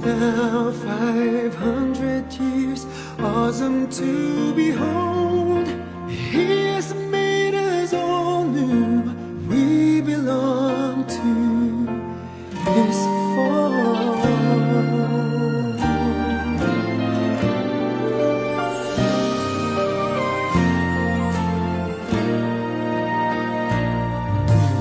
now 500 years, awesome to behold. He has made us all new. We belong to His fold.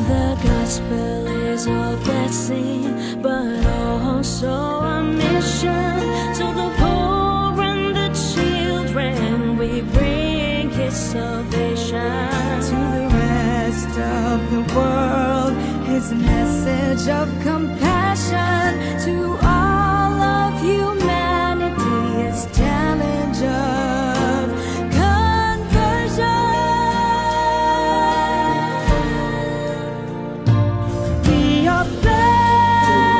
The gospel is a blessing, but also a mission. To the poor and the children, we bring His salvation. To the rest of the world, His message of compassion. To all of humanity, His challenge of conversion. We are blessed,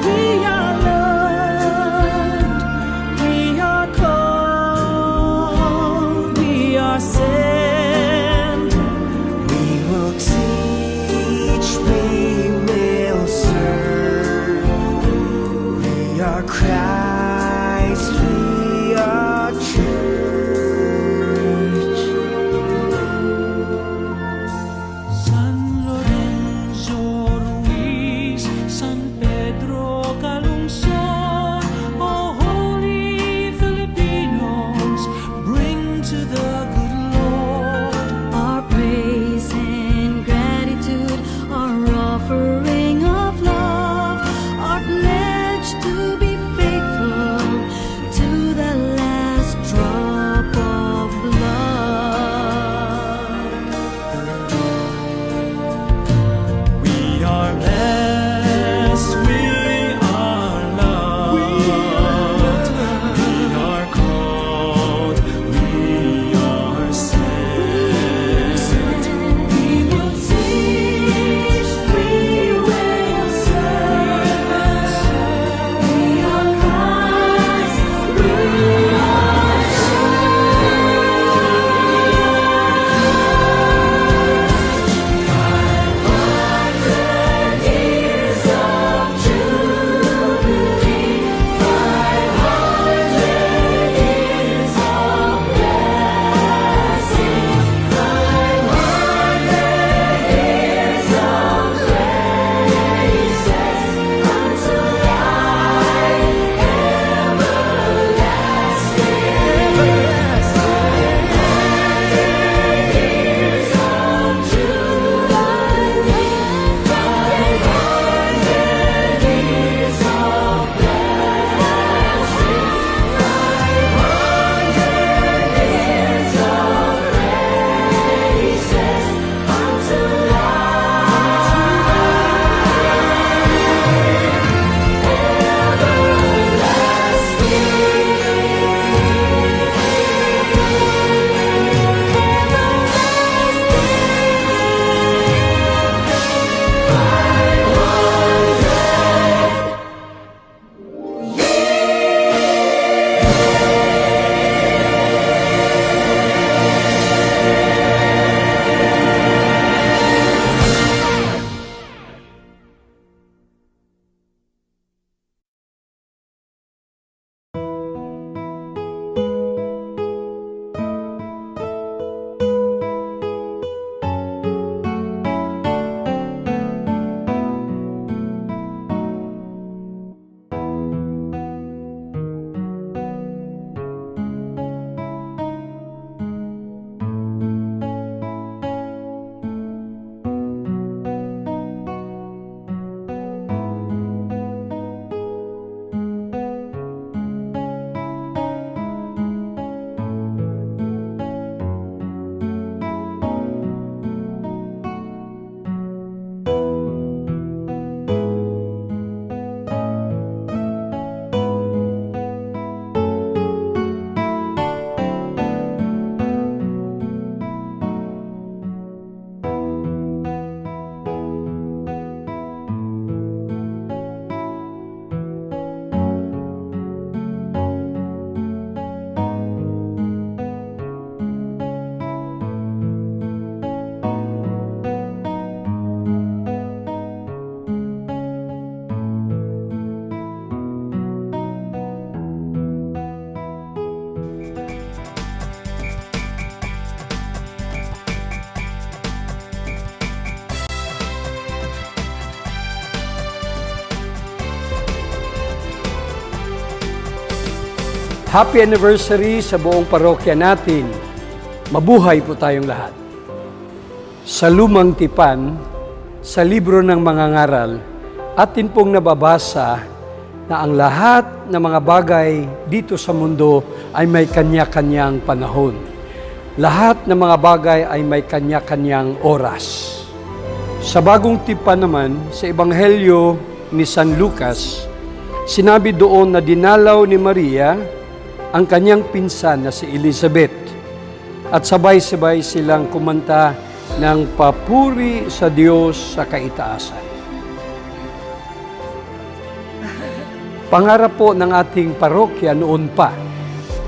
we are loved, we are called, we are sent. We will teach, we will Happy anniversary sa buong parokya natin. Mabuhay po tayong lahat. Sa lumang tipan, sa libro ng mga ngaral, atin pong nababasa na ang lahat ng mga bagay dito sa mundo ay may kanya-kanyang panahon. Lahat ng mga bagay ay may kanya-kanyang oras. Sa bagong tipan naman, sa Ebanghelyo ni San Lucas, sinabi doon na dinalaw ni Maria ang kanyang pinsan na si Elizabeth at sabay-sabay silang kumanta ng papuri sa Diyos sa kaitaasan. Pangarap po ng ating parokya noon pa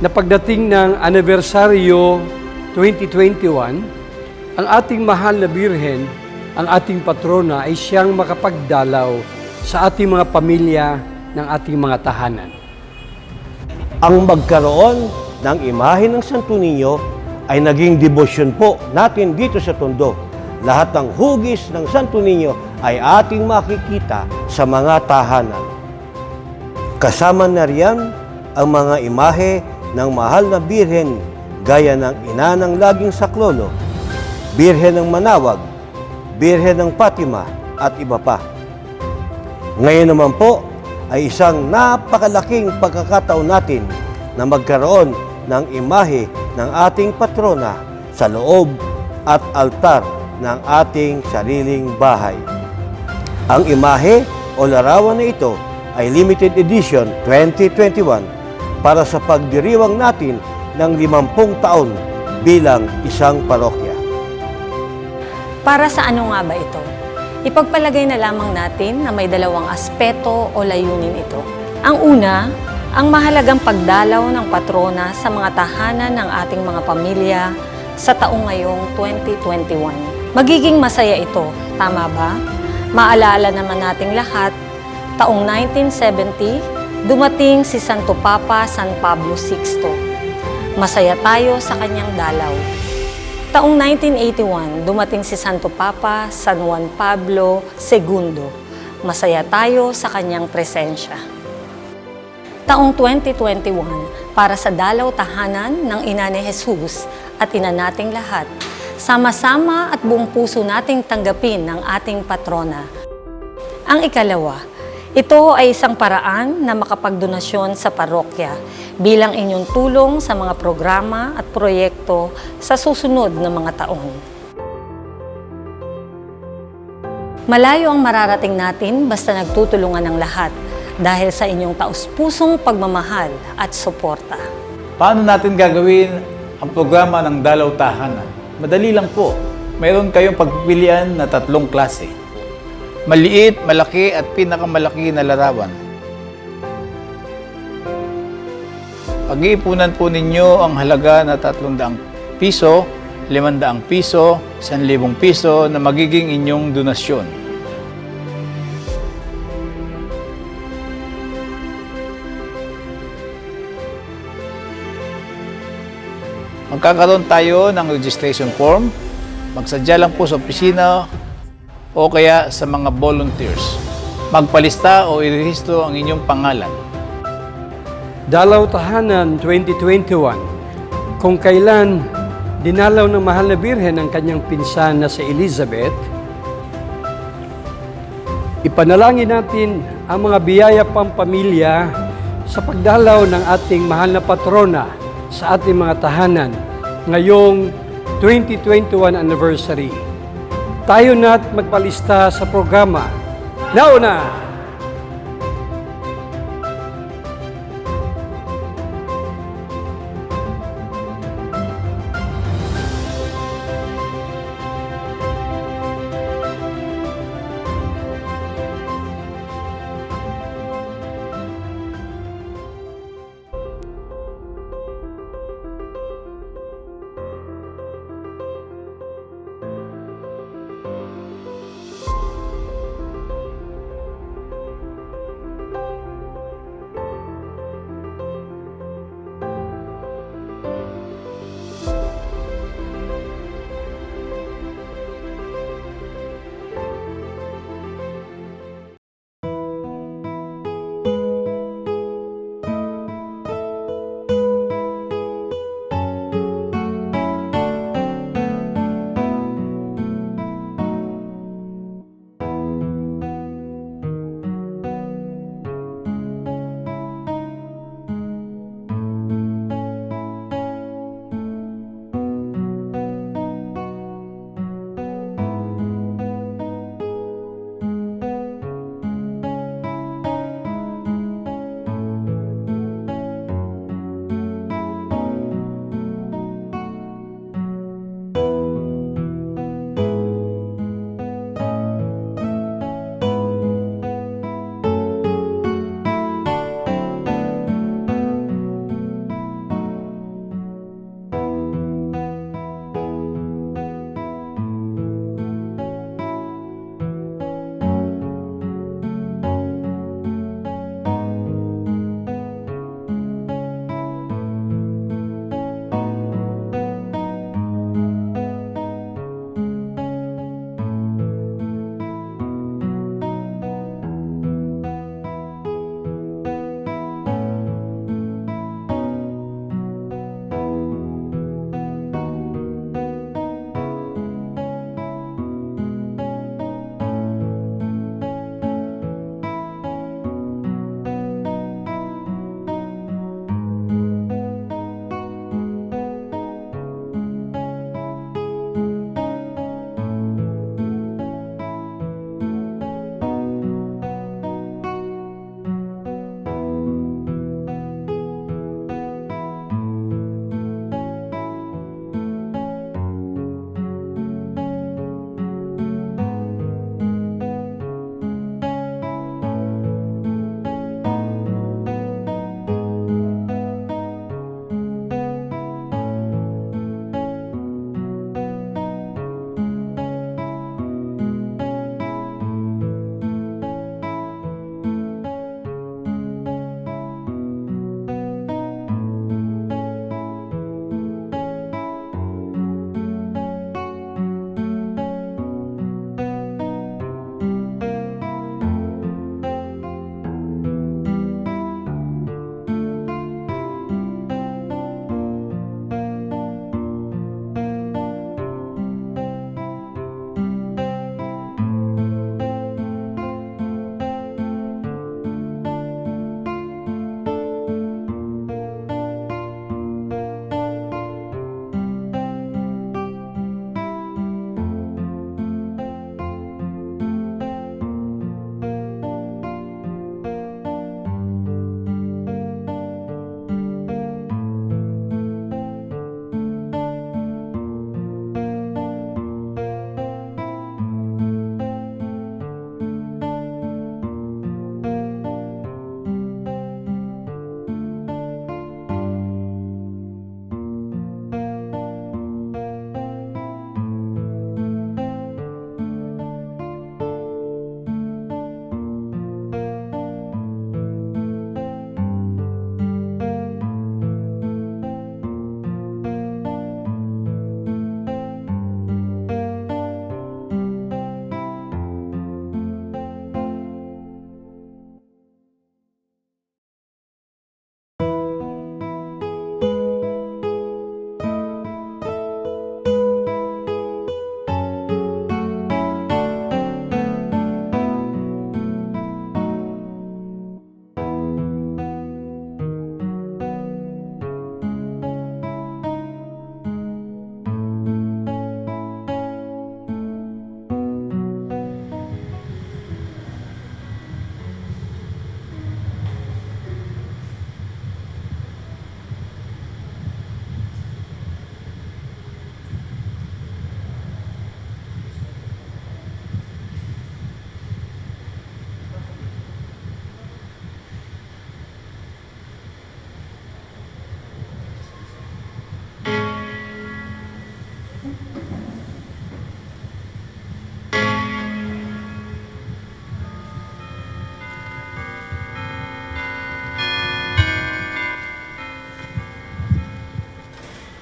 na pagdating ng anibersaryo 2021, ang ating mahal na Birhen, ang ating patrona ay siyang makapagdalaw sa ating mga pamilya ng ating mga tahanan. Ang magkaroon ng imahe ng Santo Niño ay naging debosyon po natin dito sa Tondo. Lahat ng hugis ng Santo Niño ay ating makikita sa mga tahanan. Kasama na riyan ang mga imahe ng mahal na Birhen gaya ng Ina ng Laging Saklolo, Birhen ng Manawag, Birhen ng Fatima at iba pa. Ngayon naman po ay isang napakalaking pagkakataon natin na magkaroon ng imahe ng ating patrona sa loob at altar ng ating sariling bahay. Ang imahe o larawan na ito ay limited edition 2021 para sa pagdiriwang natin ng 50 taon bilang isang parokya. Para sa ano nga ba ito? Ipagpalagay na lamang natin na may dalawang aspeto o layunin ito. Ang una, ang mahalagang pagdalaw ng patrona sa mga tahanan ng ating mga pamilya sa taong ngayong 2021. Magiging masaya ito, tama ba? Maalala naman nating lahat, taong 1970, dumating si Santo Papa San Pablo VI. Masaya tayo sa kanyang dalaw. Taong 1981, dumating si Santo Papa San Juan Pablo II. Masaya tayo sa kanyang presensya. Taong 2021, para sa dalaw tahanan ng Ina ni Jesus at ina nating lahat, sama-sama at buong puso nating tanggapin ang ating patrona. Ang ikalawa, ito ay isang paraan na makapagdonasyon sa parokya bilang inyong tulong sa mga programa at proyekto sa susunod na mga taon. Malayo ang mararating natin basta nagtutulungan ng lahat dahil sa inyong taus-pusong pagmamahal at suporta. Paano natin gagawin ang programa ng Dalaw Tahanan? Madali lang po. Mayroon kayong pagpipilian na 3 klase. Maliit, malaki at pinakamalaki na larawan. Pag-iipunan po ninyo ang halaga na 300 piso, 500 piso, 1,000 piso na magiging inyong donasyon. Magkakaroon tayo ng registration form. Magsadya lang po sa opisina o kaya sa mga volunteers. Magpalista o irehistro ang inyong pangalan. Dalaw Tahanan 2021, kung kailan dinalaw ng mahal na Birhen ang kanyang pinsan na si Elizabeth, ipanalangin natin ang mga biyaya pampamilya sa pagdalaw ng ating mahal na patrona sa ating mga tahanan ngayong 2021 anniversary. Tayo na't magpalista sa programa. Nauna!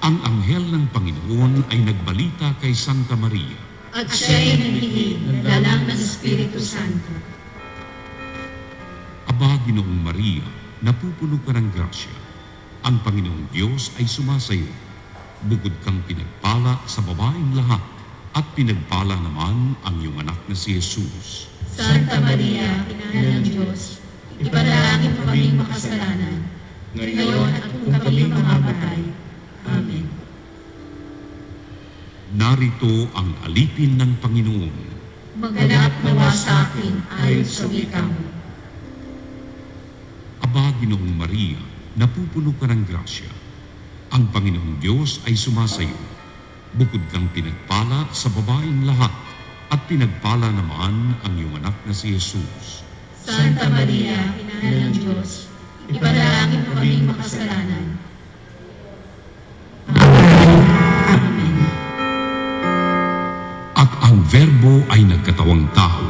Ang anghel ng Panginoon ay nagbalita kay Santa Maria. At siya'y naghihiling ng lalang ng Espiritu Santo. Aba, Ginoong Maria, napupuno ka ng grasya. Ang Panginoong Diyos ay sumasayo. Bukod kang pinagpala sa babaeng lahat, at pinagpala naman ang iyong anak na si Jesus. Santa Maria, Ina ng Diyos, ipanalangin mo kaming makasalanan, ngayon at kung kami mamamatay. Amen. Narito ang alipin ng Panginoon. Maganap nawa sa akin ayon sa wika mo. Aba, Ginoong Maria, napupuno ka ng grasya. Ang Panginoong Diyos ay sumasayo. Bukod kang pinagpala sa babaeng lahat, at pinagpala naman ang iyong anak na si Jesus. Santa Maria, Ina ng Diyos, ipanalangin mo kaming makasalanan. Amen. At ang Verbo ay nagkatawang tao.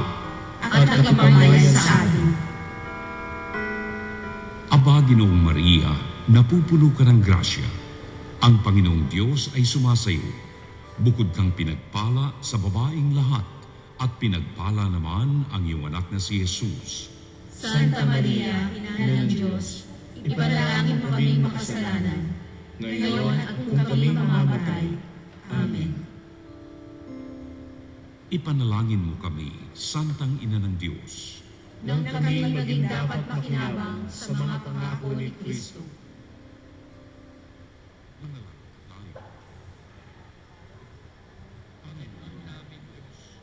At nagpamayan sa atin. Aba, Ginoong Maria, napupuno ka ng grasya. Ang Panginoong Diyos ay sumasayo. Bukod kang pinagpala sa babaeng lahat, at pinagpala naman ang iyong anak na si Jesus. Santa Maria, Ina ng Diyos, ipanalangin mo kaming makasalanan, ngayon at kung kami mamamatay. Amen. Ipanalangin mo kami, Santang Ina ng Diyos. Nang kami maging dapat makinabang sa mga pangako ni Kristo. Manalangin tayo. Panginoon namin Diyos,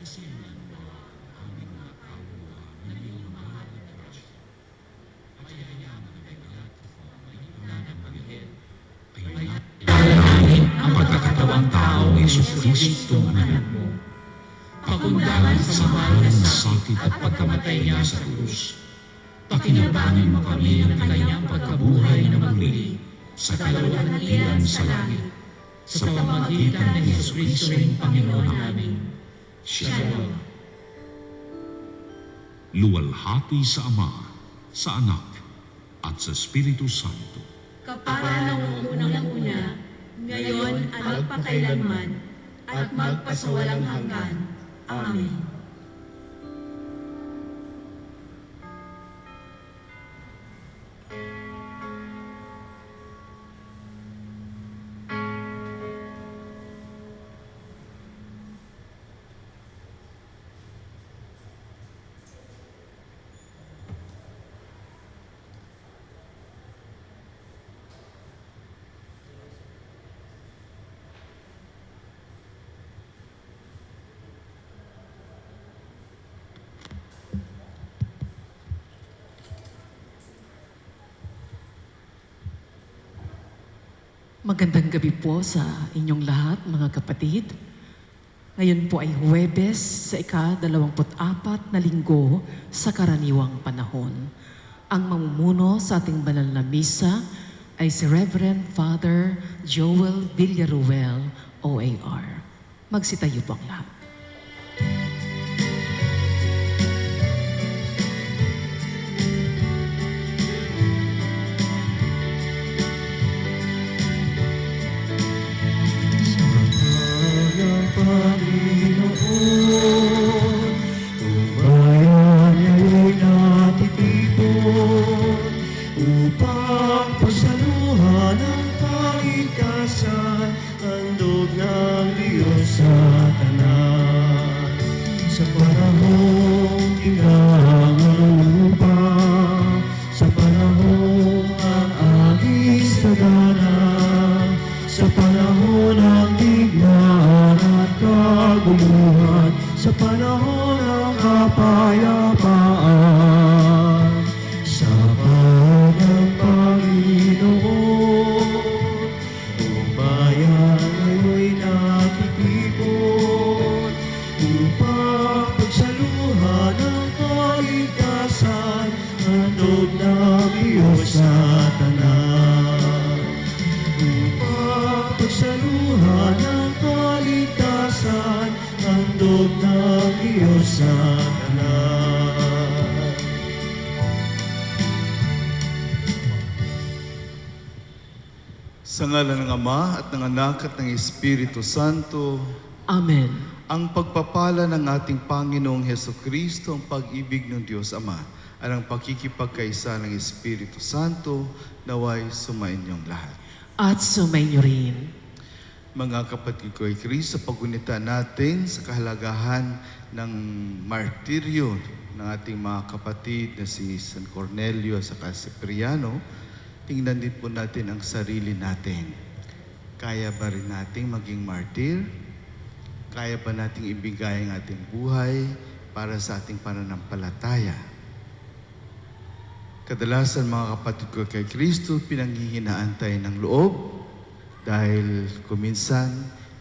isinan mo ang aming mga kaluluwa ng iyong mahal na grasya. Payayaman namin lahat na ng Panginoon ay natin ang pagkakatawang tao ni Jesucristo ng anak mo. Pakundangan sa mahal na sakit at pagkamatay niya sa krus. Pakinabangan mo kami ng kanyang pagkabuhay na muli sa kaluwalhatian sa langit, sa pamamagitan ng Jesucristo ng Panginoon namin. Shalom. Luwalhati sa Ama, sa Anak, at sa Espiritu Santo. Kapara ng unang-una, ngayon at magpakailanman, at magpasawalang hanggan. Amen. Magandang gabi po sa inyong lahat, mga kapatid. Ngayon po ay Huwebes sa ika-24 na linggo sa karaniwang panahon. Ang mamumuno sa ating banal na misa ay si Reverend Father Joel Villaruel, OAR. Magsitayo po ang lahat. Sa panahon ng kapayapaan, sa ng Panginoon, ang bayan ngayon nakikipon upang pagsaluhan ng kaligtasan, handog ng Diyos sa tanan. Upang pagsaluhan ng kaligtasan, handog ng Diyos sa tanan. Sa ngalan ng Ama at ng Anak at ng Espiritu Santo. Amen. Ang pagpapala ng ating Panginoong Hesukristo, ang pag-ibig ng Diyos Ama, at ang pakikipagkaisa ng Espiritu Santo, naway sumainyong lahat. At sumainyo rin. Mga kapatid ko ay Kristo, pagunita natin sa kahalagahan ng martiryo ng ating mga kapatid na si San Cornelio at saka si Cipriano. Tingnan din po natin ang sarili natin. Kaya ba rin nating maging martir? Kaya ba nating ibigay ang ating buhay para sa ating pananampalataya? Kadalasan mga kapatid ko kay Kristo, pinanghihinaan tayo ng loob dahil kuminsan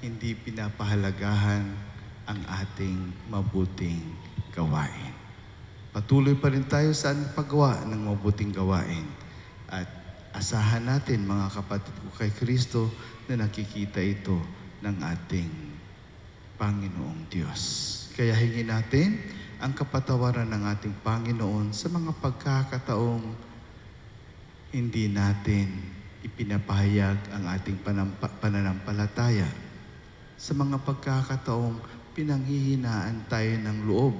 hindi pinapahalagahan ang ating mabuting gawain. Patuloy pa rin tayo sa paggawa ng mabuting gawain at asahan natin mga kapatid ko kay Kristo na nakikita ito ng ating Panginoong Diyos. Kaya hingin natin ang kapatawaran ng ating Panginoon sa mga pagkakataong hindi natin ipinapahayag ang ating pananampalataya. Sa mga pagkakataong pinanghihinaan tayo ng loob,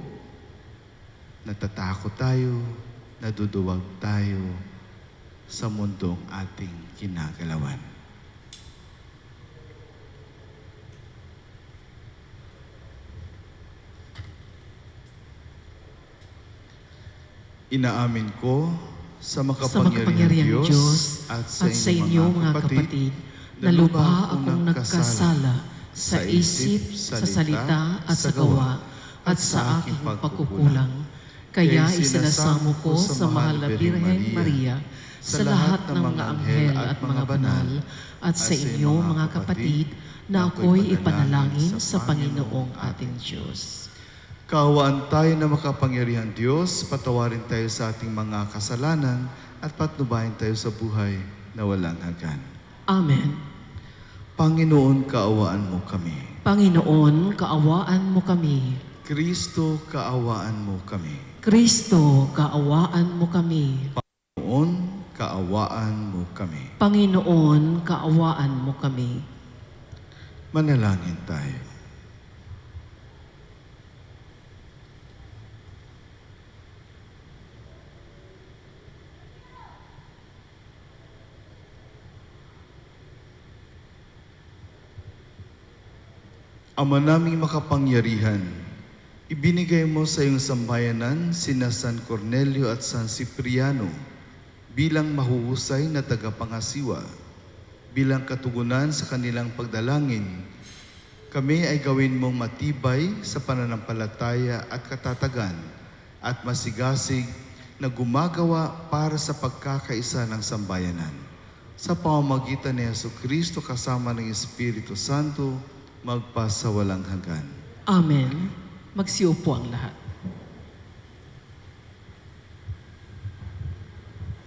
natatakot tayo, naduduwag tayo sa mundong ating kinagalawan. Inaamin ko sa makapangyarihang Diyos at sa inyo mga kapatid na lubha akong nagkasala sa isip, sa salita at sa gawa at sa aking pagkukulang. Kaya isinasamo ko sa mahal na Birhen Maria, sa lahat ng mga anghel at mga banal, at sa inyo mga kapatid na ako'y ipanalangin sa Panginoong ating Diyos. Kaawaan tayo na makapangyarihang Diyos, patawarin tayo sa ating mga kasalanan at patnubayan tayo sa buhay na walang hanggan. Amen. Panginoon, kaawaan mo kami. Panginoon, kaawaan mo kami. Kristo, kaawaan mo kami. Kristo, kaawaan mo kami. Panginoon, kaawaan mo kami. Panginoon, kaawaan mo kami. Manalangin tayo. Ama naming makapangyarihan, ibinigay mo sa iyong sambayanan sina San Cornelio at San Cipriano bilang mahuhusay na tagapangasiwa. Bilang katugunan sa kanilang pagdalangin, kami ay gawin mong matibay sa pananampalataya at katatagan at masigasig na gumagawa para sa pagkakaisa ng sambayanan. Sa pamamagitan ni Jesucristo kasama ng Espiritu Santo, magpasawalang hanggan. Amen. Magsiupo ang lahat.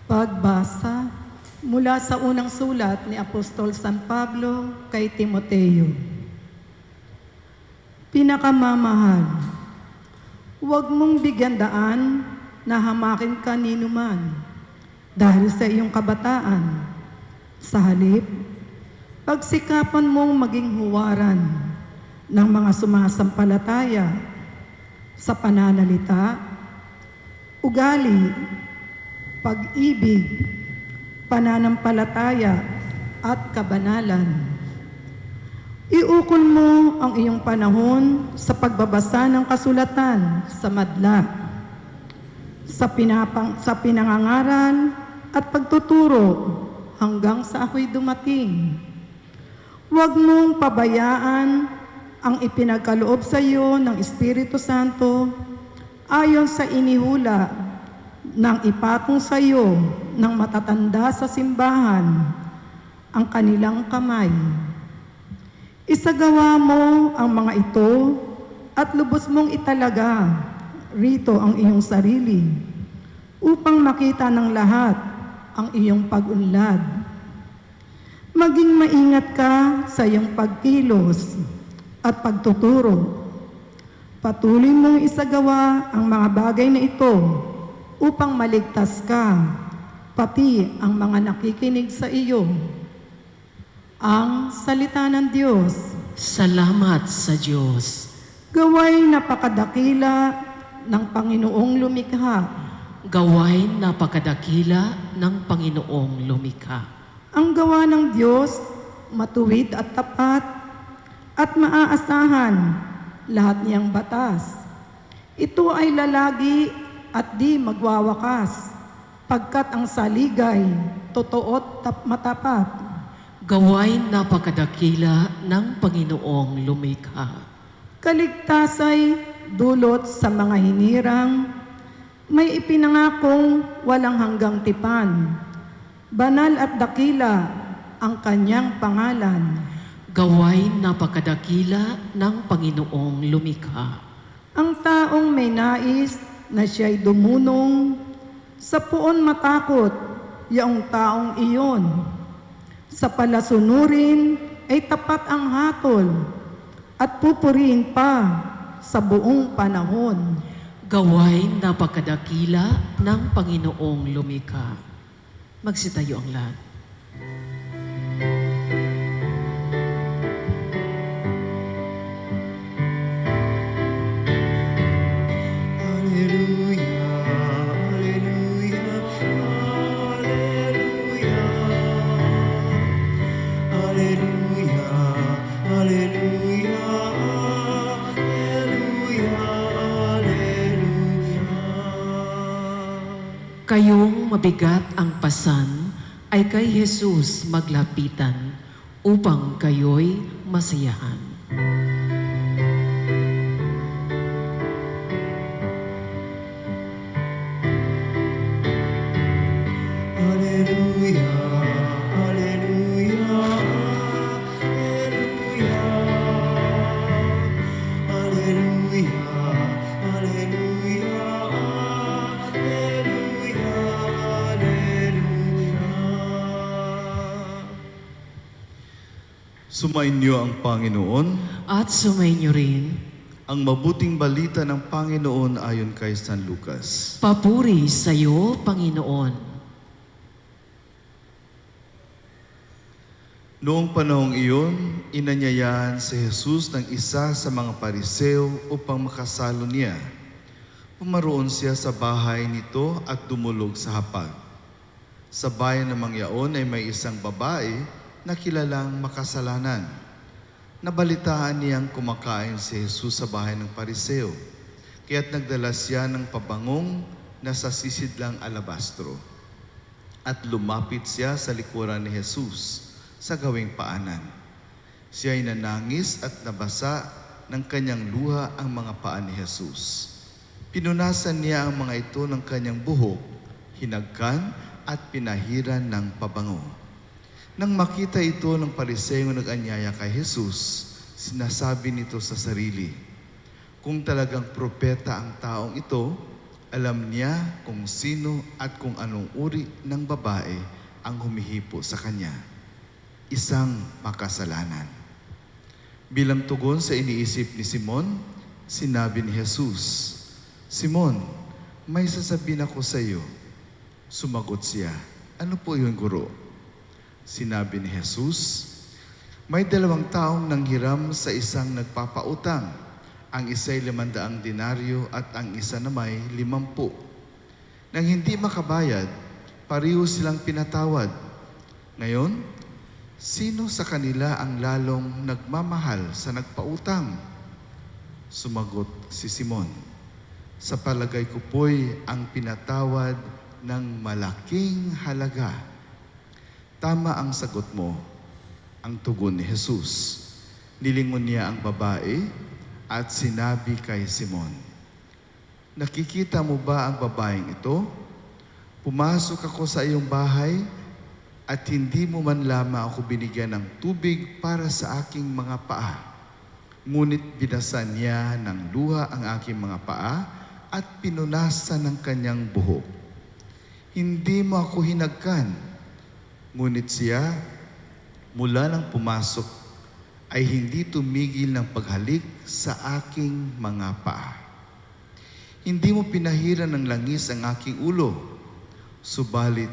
Pagbasa mula sa unang sulat ni Apostol San Pablo kay Timoteo. Pinakamamahal, huwag mong bigyan daan na hamakin ka ninuman dahil sa iyong kabataan. Sa halip, pagsikapan mong maging huwaran ng mga sumasampalataya sa pananalita, ugali, pag-ibig, pananampalataya at kabanalan. Iukol mo ang iyong panahon sa pagbabasa ng kasulatan sa madla, sa pinangangaral at pagtuturo hanggang sa ako'y dumating. Huwag mong pabayaan ang ipinagkaloob sa iyo ng Espiritu Santo ayon sa inihula ng ipatong sa iyo ng matatanda sa simbahan ang kanilang kamay. Isagawa mo ang mga ito at lubos mong italaga rito ang iyong sarili upang makita ng lahat ang iyong pag-unlad. Maging maingat ka sa iyong pagkilos at pagtuturo. Patuloy mong isagawa ang mga bagay na ito upang maligtas ka, pati ang mga nakikinig sa iyo. ang salita ng Diyos. Salamat sa Diyos. Gaway napakadakila ng Panginoong lumikha. Gaway napakadakila ng Panginoong lumikha. Ang gawa ng Diyos, matuwid at tapat, at maaasahan lahat niyang batas. Ito ay lalagi at di magwawakas, pagkat ang saligay, totoo't matapat. Gaway napakadakila ng Panginoong lumikha. Kaligtasay dulot sa mga hinirang, may ipinangakong walang hanggang tipan. Banal at dakila ang kanyang pangalan. Gaway napakadakila ng Panginoong lumikha. Ang taong may nais na siya'y dumunong, sa puon matakot, yaong taong iyon. Sa palasunurin ay tapat ang hatol, at pupurihin pa sa buong panahon. Gaway napakadakila ng Panginoong lumikha. Magsitayo ang lahat. Kayong mabigat ang pasan ay kay Jesus maglapitan upang kayo'y masiyahan. Sumainyo ang Panginoon. At sumainyo rin, Ang mabuting balita ng Panginoon ayon kay San Lucas. papuri sa iyo, Panginoon. Noong panahong iyon, inanyayahan si Jesus ng isa sa mga pariseo upang makasalo niya. Pumaroon siya sa bahay nito at dumulog sa hapag. Sa bayan ng Mangyaon ay may isang babae na kilalang makasalanan. Nabalitaan niyang kumakain si Jesus sa bahay ng pariseo, kaya't nagdala siya ng pabangong na sa sisidlang alabastro. At lumapit siya sa likuran ni Jesus sa gawing paanan. Siya ay nanangis at nabasa ng kanyang luha ang mga paa ni Jesus. Pinunasan niya ang mga ito ng kanyang buhok, hinagkan at pinahiran ng pabango. Nang makita ito ng pariseo nag-anyaya kay Jesus, sinasabi nito sa sarili, kung talagang propeta ang taong ito, alam niya kung sino at kung anong uri ng babae ang humihipo sa kanya. Isang makasalanan. Bilang tugon sa iniisip ni Simon, sinabi ni Jesus, Simon, may sasabihin ako sa iyo. Sumagot siya, ano po yun, Guro? Sinabi ni Jesus, may 2 taong nanghiram sa isang nagpapautang. Ang isa'y 500 denaryo at ang isa na may 50. Nang hindi makabayad, pareho silang pinatawad. Ngayon, sino sa kanila ang lalong nagmamahal sa nagpautang? Sumagot si Simon, sa palagay ko po'y ang pinatawad ng malaking halaga. Tama ang sagot mo, ang tugon ni Jesus. Nilingon niya ang babae at sinabi kay Simon, nakikita mo ba ang babaeng ito? Pumasok ako sa iyong bahay at hindi mo man lamang ako binigyan ng tubig para sa aking mga paa. Ngunit binasan niya ng luha ang aking mga paa at pinunasan ng kanyang buhok. Hindi mo ako hinagkan. Ngunit siya, mula nang pumasok, ay hindi tumigil ng paghalik sa aking mga paa. Hindi mo pinahiran ng langis ang aking ulo, subalit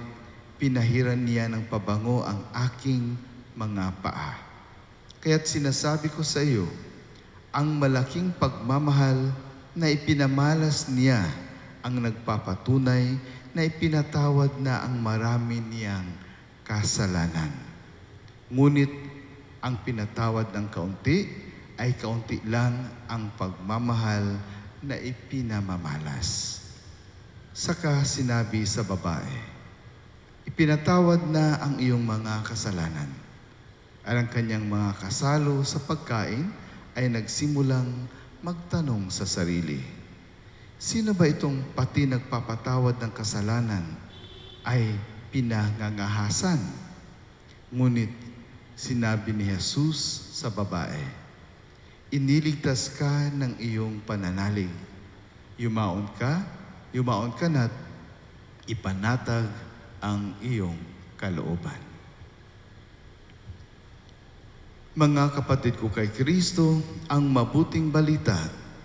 pinahiran niya ng pabango ang aking mga paa. Kaya't sinasabi ko sa iyo, ang malaking pagmamahal na ipinamalas niya ang nagpapatunay na ipinatawad na ang marami niyang kasalanan. Ngunit ang pinatawad ng kaunti ay kaunti lang ang pagmamahal na ipinamamalas. Saka sinabi sa babae, ipinatawad na ang iyong mga kasalanan. At ang kanyang mga kasalo sa pagkain ay nagsimulang magtanong sa sarili, sino ba itong pati nagpapatawad ng kasalanan ay pinangangahasan? Ngunit sinabi ni Jesus sa babae, iniligtas ka ng iyong pananalig. Yumaon ka na't ipanatag ang iyong kalooban. Mga kapatid ko kay Kristo, ang mabuting balita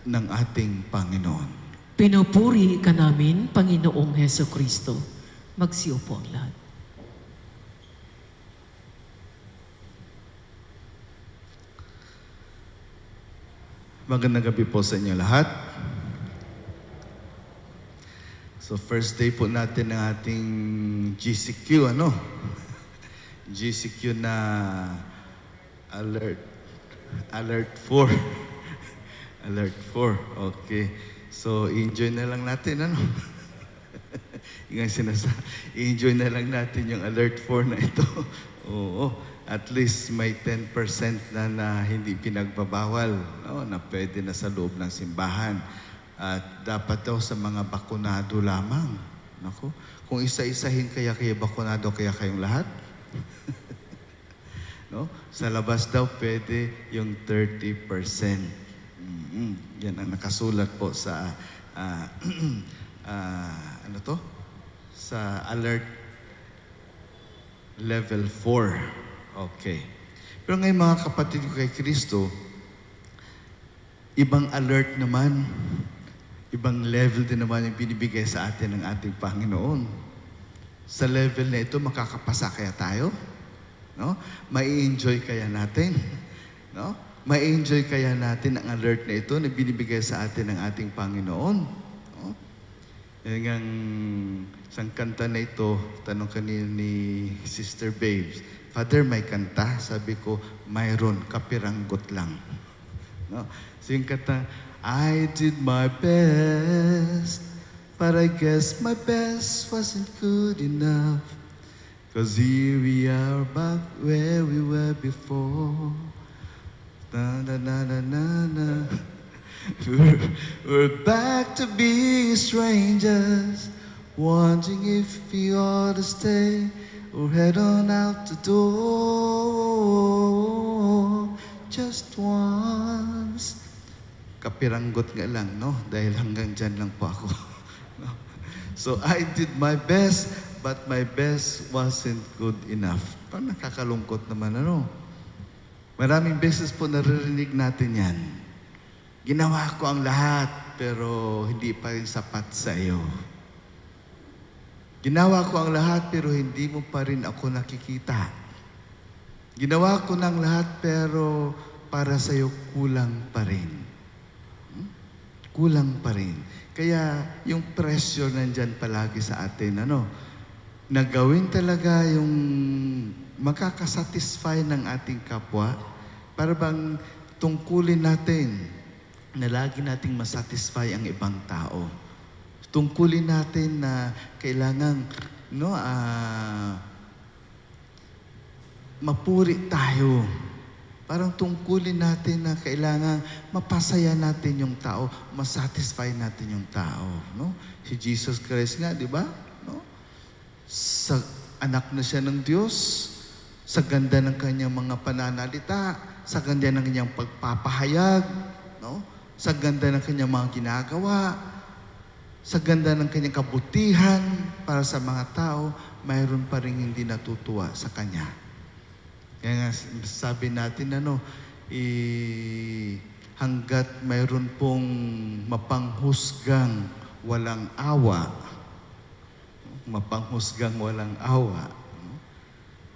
ng ating Panginoon. Pinupuri ka namin, Panginoong Heso Kristo. Magsiupo ang lahat. Magandang gabi po sa inyo lahat. So first day po natin ng ating GCQ, GCQ na Alert 4. Alert 4, okay. So enjoy na lang natin, enjoy na lang natin yung Alert 4 na ito. Oo, at least may 10% na hindi pinagbabawal, na pwede na sa loob ng simbahan. At dapat daw sa mga bakunado lamang. Naku, kung isa-isahin kaya bakunado kaya kayong lahat? No? Sa labas daw pwede yung 30%. Yan ang nakasulat po sa sa alert level 4. Okay. Pero ngayon mga kapatid ko kay Kristo, ibang alert naman, ibang level din naman yung binibigay sa atin ng ating Panginoon. Sa level na ito, makakapasa kaya tayo? No? Mai-enjoy kaya natin? No? Mai-enjoy kaya natin ang alert na ito na binibigay sa atin ng ating Panginoon? No? Yan ang isang kanta na ito, tanong kanina ni Sister Babes, Father, may kanta? Sabi ko, mayroon, kapiranggot lang. No? So yung kanta, I did my best, but I guess my best wasn't good enough. 'Cause here we are back where we were before. Na na na na na na. We're back to being strangers, wondering if we ought to stay or head on out the door just once. Kapiranggot nga lang, dahil hanggang dyan lang po ako. So I did my best, but my best wasn't good enough. Parang nakakalungkot naman, Maraming beses po naririnig natin yan. Ginawa ko ang lahat, pero hindi pa rin sapat sa iyo. Ginawa ko ang lahat, pero hindi mo pa rin ako nakikita. Ginawa ko ng lahat, pero para sa iyo kulang pa rin. Kulang pa rin. Kaya yung pressure nandyan palagi sa atin, na gawin talaga yung makakasatisfy ng ating kapwa, para bang tungkulin natin na lagi nating masatisfy ang ibang tao. Tungkulin natin na kailangan mapuri tayo. Parang tungkulin natin na kailangan mapasaya natin yung tao, masatisfy natin yung tao, Si Jesus Christ nga, di ba? Sa anak na siya ng Diyos, sa ganda ng kanyang mga pananalita, sa ganda ng kanyang pagpapahayag, sa ganda ng kanyang mga ginagawa, sa ganda ng kanyang kabutihan para sa mga tao, mayroon pa rin hindi natutuwa sa kanya. Kaya nga sabi natin hanggat mayroon pong mapanghusgang walang awa,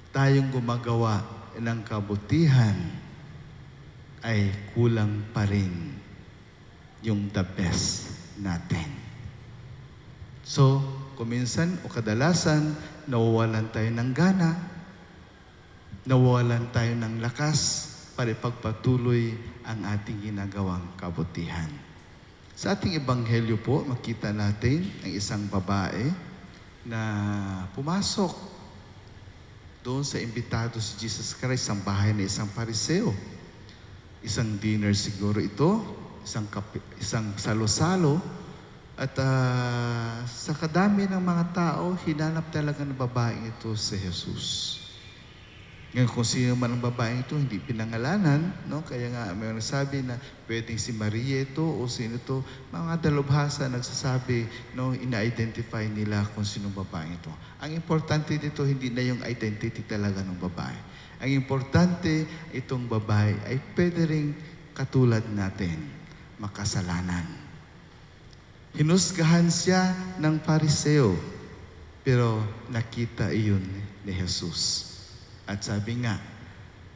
tayong gumagawa, ng kabutihan ay kulang pa rin yung the best natin. So, kuminsan o kadalasan, nawawalan tayo ng gana, nawawalan tayo ng lakas para ipagpatuloy ang ating ginagawang kabutihan. Sa ating ebanghelyo po, makita natin ang isang babae na pumasok doon sa imbitado si Jesus Christ, ang bahay ng isang Pariseo. Isang dinner siguro ito, isang salo-salo, at sa kadami ng mga tao, hinanap talaga ng babaeng ito si Jesus. Ngayon, kung sino man ang babaeng ito, hindi pinangalanan, no? Kaya nga, may nasabi na pwedeng si Maria ito o sino ito. Mga dalubhasa nagsasabi, no, ina-identify nila kung sino babaeng ito. Ang importante dito, hindi na yung identity talaga ng babae. Ang importante, itong babae ay pwede ring katulad natin, makasalanan. Hinusgahan siya ng Pariseo, pero nakita iyon ni Jesus. At sabi nga,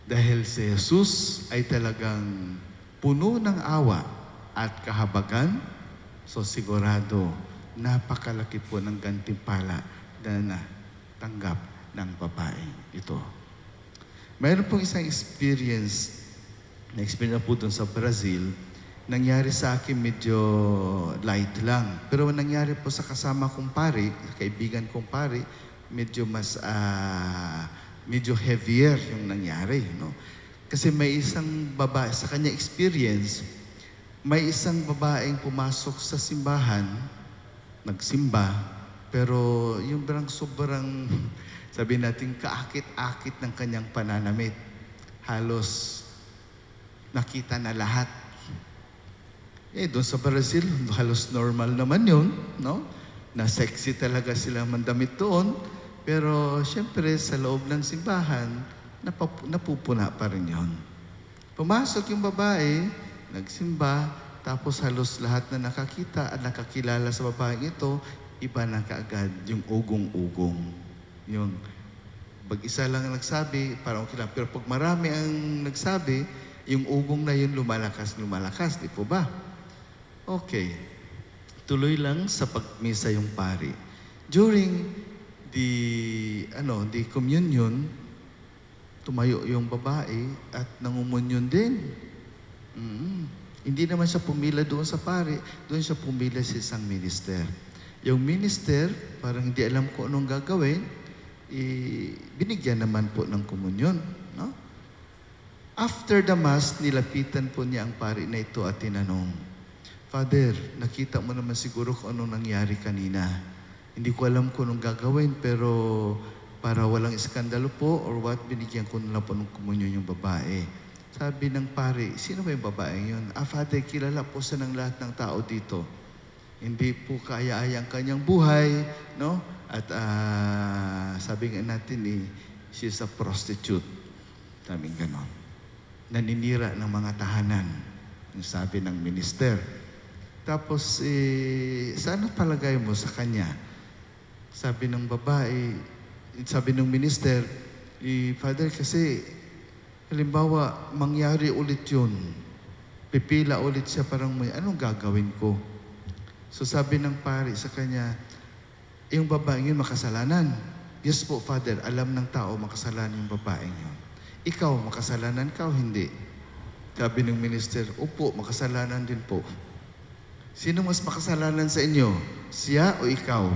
dahil si Jesus ay talagang puno ng awa at kahabagan, so sigurado, napakalaki po ng gantimpala na natanggap ng babaeng ito. Mayroon pong isang experience na po doon sa Brazil. Nangyari sa akin medyo light lang. Pero nangyari po sa kasama kong pari, kaibigan kong pari, medyo mas medyo heavier yung nangyari, no? Kasi may isang babae, sa kanya experience, may isang babaeng pumasok sa simbahan, nagsimba, pero yung sobrang, sabi natin, kaakit-akit ng kanyang pananamit. Halos nakita na lahat. Doon sa Brazil, halos normal naman yun, no? Na sexy talaga sila mandamit doon. Pero siyempre sa loob ng simbahan, napupuna pa rin yun. Pumasok yung babae, nagsimba, tapos halos lahat na nakakita at nakakilala sa babaeng ito, iba na kaagad yung ugong-ugong. Yung pag-isa lang ang nagsabi, parang okay lang. Pero pag marami ang nagsabi, yung ugong na yun lumalakas, di po ba? Okay. Tuloy lang sa pagmisa yung pari. During the communion, tumayo yung babae at nangumunyon din. Hindi naman siya pumila doon sa pari, doon siya pumila sa isang minister. Yung minister, parang hindi alam kung anong gagawin, binigyan naman po ng komunyon. No? After the Mass, nilapitan po niya ang pari na ito at tinanong, Father, nakita mo naman siguro kung anong nangyari kanina. Hindi ko alam kung anong gagawin, pero para walang iskandalo po or what, binigyan ko na po ng komunyon yung babae. Sabi ng pari, sino ba yung babae yun? Father, kilala po sa ng lahat ng tao dito. Hindi po kaya-aya ang kanyang buhay, no? At sabi nga natin, she's a prostitute. Sabing ganon. Naninira ng mga tahanan. Yung sabi ng minister. Tapos, saan palagay mo sa kanya? Sabi ng babae, sabi ng minister, Father, kasi halimbawa, mangyari ulit yun. Pipila ulit siya, parang may, anong gagawin ko? So sabi ng pari sa kanya, yung babaeng yun makasalanan. Yes po, Father, alam ng tao makasalanan yung babaeng yun. Ikaw, makasalanan ka o hindi? Sabi ng minister, opo, makasalanan din po. Sino mas makasalanan sa inyo? Siya o ikaw?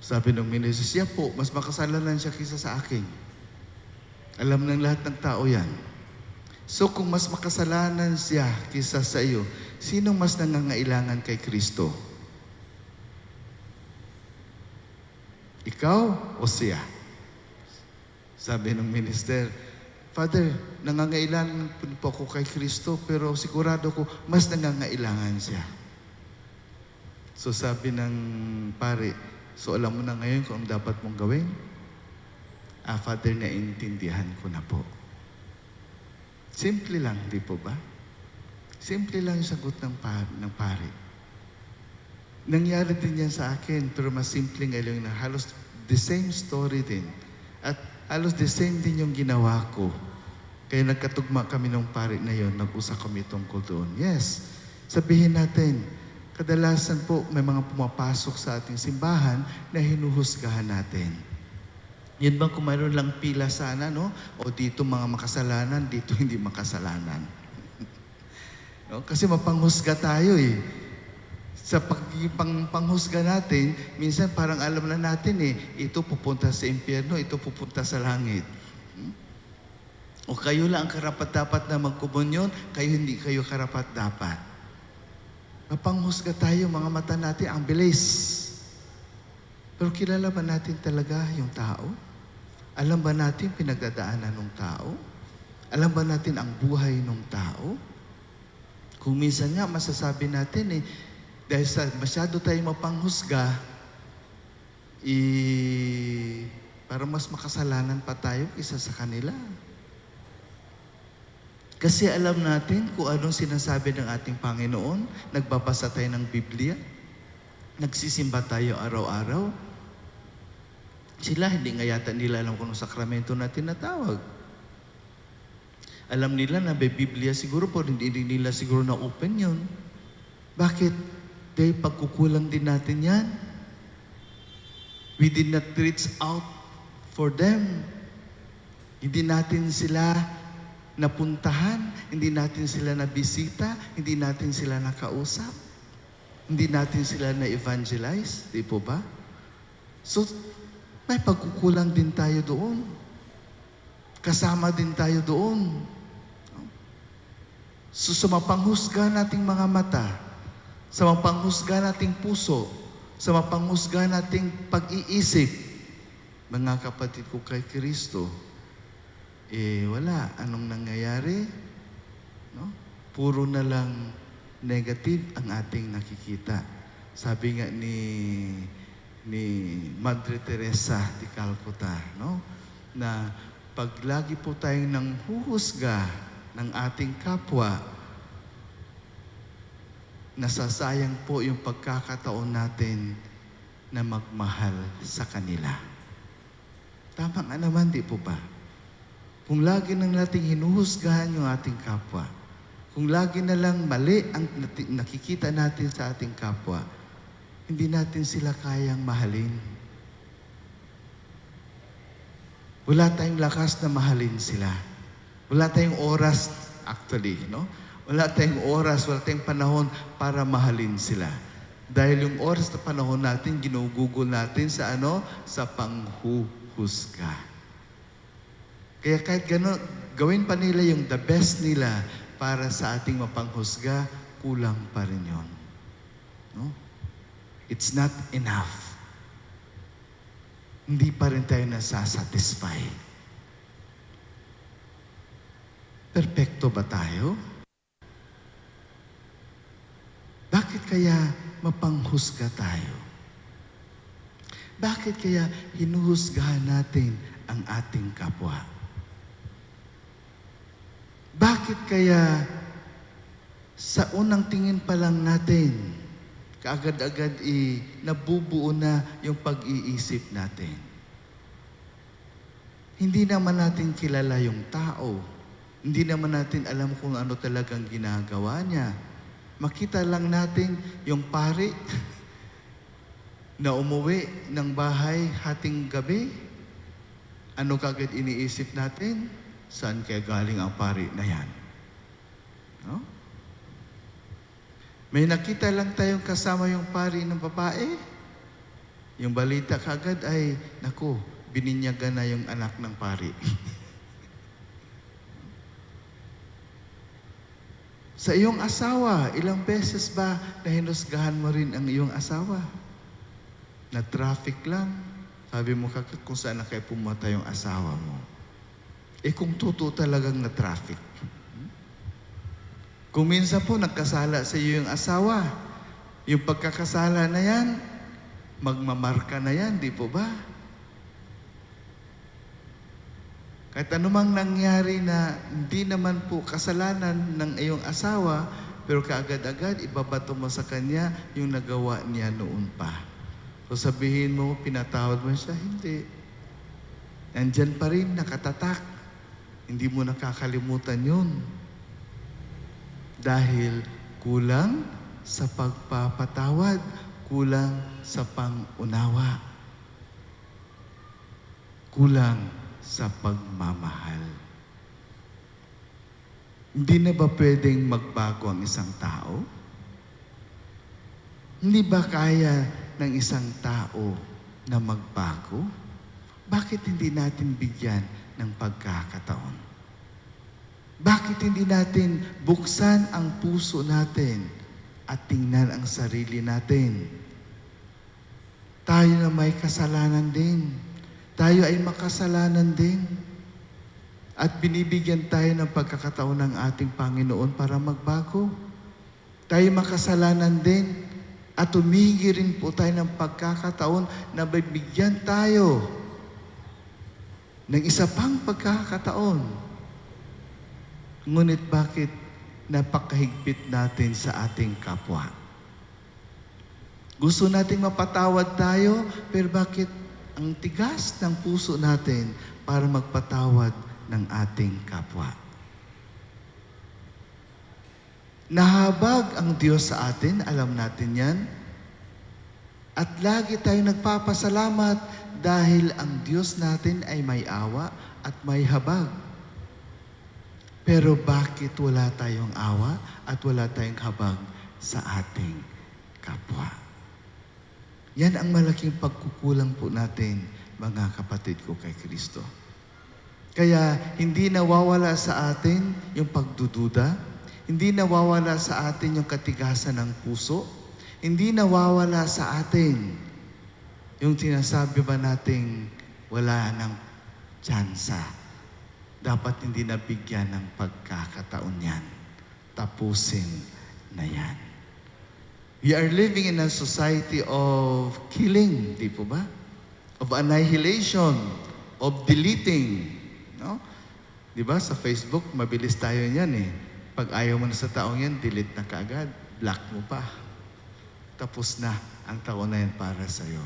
Sabi ng minister, siya po, mas makasalanan siya kaysa sa akin. Alam ng lahat ng tao yan. So kung mas makasalanan siya kaysa sa iyo, sino mas nangangailangan kay Kristo? Ikaw o siya? Sabi ng minister, Father, nangangailangan po ako kay Kristo, pero sigurado ko, mas nangangailangan siya. So sabi ng pare, so alam mo na ngayon kung ang dapat mong gawin? Father, naintindihan ko na po. Simple lang, di po ba? Simple lang yung sagot ng pare. Nangyari din yan sa akin, pero mas simple ngayon na halos the same story din. At halos the same din yung ginawa ko. Kaya nagkatugma kami nung pari na yon, nag-usap kami tungkol doon. Yes, sabihin natin, kadalasan po may mga pumapasok sa ating simbahan na hinuhusgahan natin. Yun bang kung mayroon lang pila sana, no? O dito mga makasalanan, dito hindi makasalanan. No? Kasi mapanghusga tayo eh. Sa panghusga natin, minsan parang alam na natin eh, ito pupunta sa impyerno, ito pupunta sa langit. O kayo lang ang karapat-dapat na magkomunyon, kayo hindi kayo karapat-dapat. Mapanghusga tayo, mga mata natin, ang bilis. Pero kilala ba natin talaga yung tao? Alam ba natin pinagdadaanan ng tao? Alam ba natin ang buhay ng tao? Kung minsan nga masasabi natin dahil sa masyado tayong mapanghusga, para mas makasalanan pa tayo isa sa kanila. Kasi alam natin kung anong sinasabi ng ating Panginoon, nagbabasa tayo ng Biblia, nagsisimba tayo araw-araw. Sila, hindi nga yata nila alam kung anong sakramento na tinatawag. Alam nila na may Biblia siguro po, hindi nila siguro na-open yun. Bakit? Dahil pagkukulang din natin yan. We did not reach out for them. Hindi natin sila napuntahan, hindi natin sila nabisita, hindi natin sila nakausap, hindi natin sila na-evangelize, di po ba? So, may pagkukulang din tayo doon. Kasama din tayo doon. So, sa mapanghusga nating mga mata, sa mapanghusga nating puso, sa mapanghusga nating pag-iisip, mga kapatid ko kay Kristo, wala. Anong nangyayari? No? Puro na lang negative ang ating nakikita. Sabi nga ni Madre Teresa de Calcutta, no? Na pag lagi po tayong nang huhusga ng ating kapwa, nasasayang po yung pagkakataon natin na magmahal sa kanila. Tama nga naman, di po ba? Kung lagi nang nating hinuhusgahan yung ating kapwa, kung lagi na lang mali ang nakikita natin sa ating kapwa, hindi natin sila kayang mahalin. Wala tayong lakas na mahalin sila. Wala tayong oras, actually, no? Wala tayong oras, wala tayong panahon para mahalin sila. Dahil yung oras na panahon natin, ginugugol natin sa Sa panghuhusga. Kaya kahit gano'n, gawin pa nila yung the best nila para sa ating mapanghusga, kulang pa rin yun. No? It's not enough. Hindi pa rin tayo nasasatisfy. Perpekto ba tayo? Bakit kaya mapanghusga tayo? Bakit kaya hinuhusgahan natin ang ating kapwa? Bakit kaya sa unang tingin pa lang natin, kaagad-agad nabubuo na yung pag-iisip natin? Hindi naman natin kilala yung tao. Hindi naman natin alam kung ano talagang ginagawa niya. Makita lang natin yung pari na umuwi ng bahay hating gabi. Ano kagad iniisip natin? Saan kaya galing ang pari na yan? No? May nakita lang tayong kasama yung pari ng babae. Yung balita kagad ay, naku, bininyagan na yung anak ng pari. Sa iyong asawa, ilang beses ba na hinusgahan mo rin ang iyong asawa? Na traffic lang. Sabi mo kung saan na kayo pumunta yung asawa mo. Kung totoo talagang na traffic. Kung minsan po nagkasala sa iyo yung asawa, yung pagkakasala na yan, magmamarka na yan, di po ba? Kahit anumang nangyari na hindi naman po kasalanan ng iyong asawa, pero kaagad-agad ibabato mo sa kanya yung nagawa niya noon pa. So sabihin mo, pinatawad mo siya, hindi. Nandyan pa rin, nakatatak. Hindi mo nakakalimutan yun. Dahil kulang sa pagpapatawad, kulang sa pangunawa, kulang sa pagmamahal. Hindi na ba pwedeng magbago ang isang tao? Hindi ba kaya ng isang tao na magbago? Bakit hindi natin bigyan ng pagkakataon? Bakit hindi natin buksan ang puso natin at tingnan ang sarili natin? Tayo na may kasalanan din. Tayo ay makasalanan din. At binibigyan tayo ng pagkakataon ng ating Panginoon para magbago. Tayo makasalanan din. At humingi rin po tayo ng pagkakataon na bibigyan tayo ng isa pang pagkakataon. Ngunit bakit napakahigpit natin sa ating kapwa? Gusto nating mapatawad tayo, pero bakit ang tigas ng puso natin para magpatawad ng ating kapwa? Nahabag ang Diyos sa atin, alam natin yan. At lagi tayong nagpapasalamat dahil ang Diyos natin ay may awa at may habag. Pero bakit wala tayong awa at wala tayong habag sa ating kapwa? Yan ang malaking pagkukulang po natin, mga kapatid ko kay Kristo. Kaya hindi nawawala sa atin yung pagdududa, hindi nawawala sa atin yung katigasan ng puso, hindi nawawala sa atin yung sinasabi ba nating wala ng tsansa. Dapat hindi nabigyan ng pagkakataon yan. Tapusin na yan. We are living in a society of killing, di po ba? Of annihilation, of deleting. No? Di ba? Sa Facebook, mabilis tayo niyan eh. Pag ayaw mo na sa taong yan, delete na kaagad. Block mo pa. Tapos na ang taon na yan para sa'yo.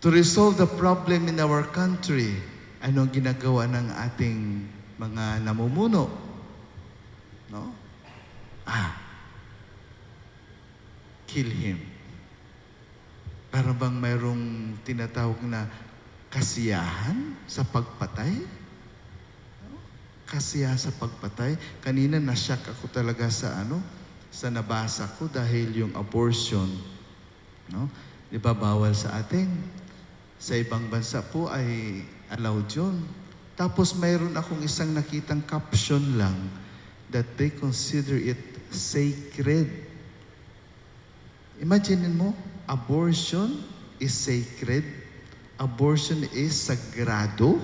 To resolve the problem in our country, ano ang ginagawa ng ating mga namumuno? No? Kill him. Para bang mayroong tinatawag na kasiyahan sa pagpatay? Kasiyahan sa pagpatay. Kanina na-shock ako talaga sa sa nabasa ko dahil yung abortion, no? Di ba bawal sa atin? Sa ibang bansa po ay allowed yun. Tapos mayroon akong isang nakitang caption lang that they consider it sacred. Imagine mo, abortion is sacred. Abortion is sagrado.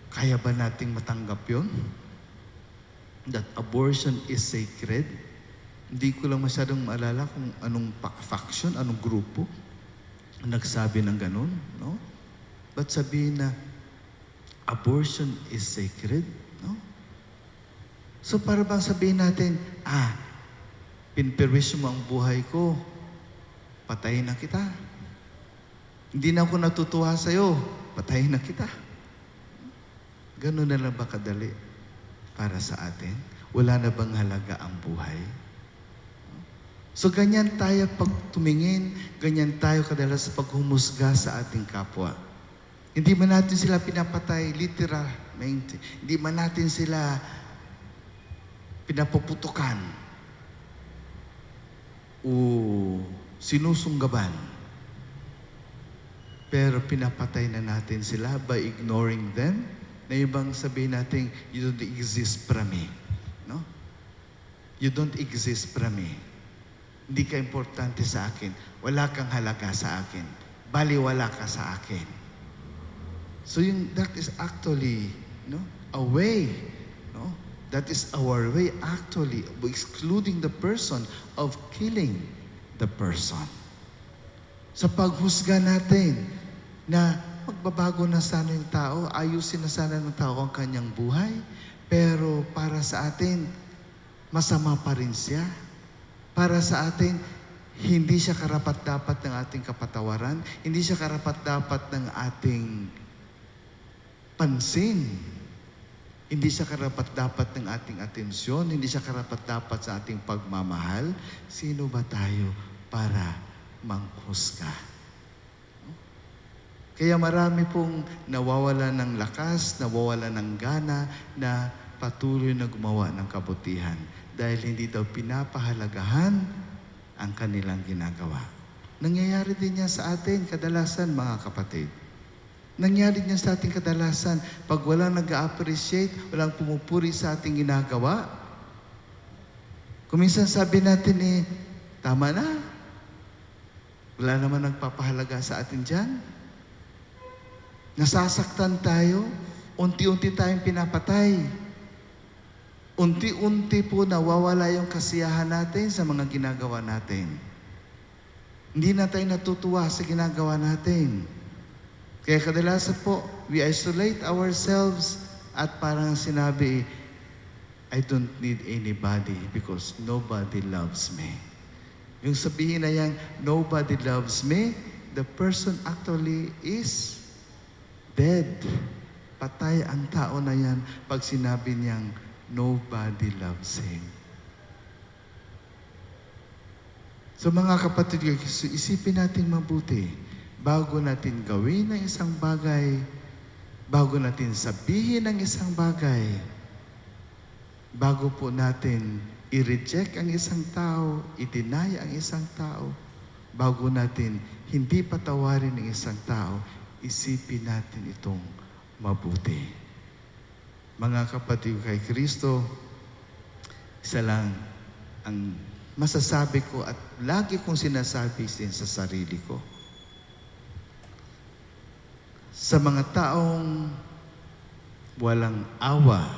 Kaya ba nating matanggap yun? That abortion is sacred? Hindi ko lang masyadong maalala kung anong faction, anong grupo nagsabi ng ganun, no? But sabihin na abortion is sacred, no? So para bang sabihin natin, pinperwish mo ang buhay ko, patayin na kita. Hindi na ako natutuwa sa'yo, patayin na kita. Ganun na lang ba kadali para sa atin? Wala na bang halaga ang buhay? So ganyan tayo pag tumingin, ganyan tayo kadalas sa paghumusga sa ating kapwa. Hindi man natin sila pinapatay, literalmente. Hindi man natin sila pinapuputukan o sinusunggaban. Pero pinapatay na natin sila by ignoring them. Na ibang sabihin natin, you don't exist para me. No? You don't exist para me. Hindi ka importante sa akin. Wala kang halaga sa akin. Baliwala ka sa akin. So that is actually a way. No? That is our way actually of excluding the person, of killing the person. Sa paghusga natin na magbabago na sana yung tao, ayusin na sana ng tao ang kanyang buhay, pero para sa atin, masama pa rin siya. Para sa atin, Hindi siya karapat-dapat ng ating kapatawaran, hindi siya karapat-dapat ng ating pansin. Hindi siya karapat-dapat ng ating atensyon, hindi siya karapat-dapat sa ating pagmamahal. Sino ba tayo para manghusga? Kaya marami pong nawawala ng lakas, nawawala ng gana na patuloy na gumawa ng kabutihan dahil hindi daw pinapahalagahan ang kanilang ginagawa. Nangyayari din yan sa atin kadalasan, mga kapatid. Nangyari niya sa ating kadalasan pag walang nag-appreciate, walang pumupuri sa ating ginagawa. Kuminsan sabi natin tama na. Wala naman nagpapahalaga sa atin dyan. Nasasaktan tayo, unti-unti tayong pinapatay. Unti-unti po nawawala yung kasiyahan natin sa mga ginagawa natin. Hindi na tayo natutuwa sa ginagawa natin. Kaya kadalasan po, we isolate ourselves at parang sinabi, I don't need anybody because nobody loves me. Yung sabihin na yan, nobody loves me, the person actually is dead. Patay ang tao na yan pag sinabi niyang nobody loves him. So mga kapatid, isipin natin mabuti. Bago natin gawin ang isang bagay, bago natin sabihin ang isang bagay, bago po natin i-reject ang isang tao, i-deny ang isang tao, bago natin hindi patawarin ang isang tao, isipin natin itong mabuti. Mga kapatid kay Kristo, isa lang ang masasabi ko at lagi kong sinasabi din sa sarili ko. Sa mga taong walang awa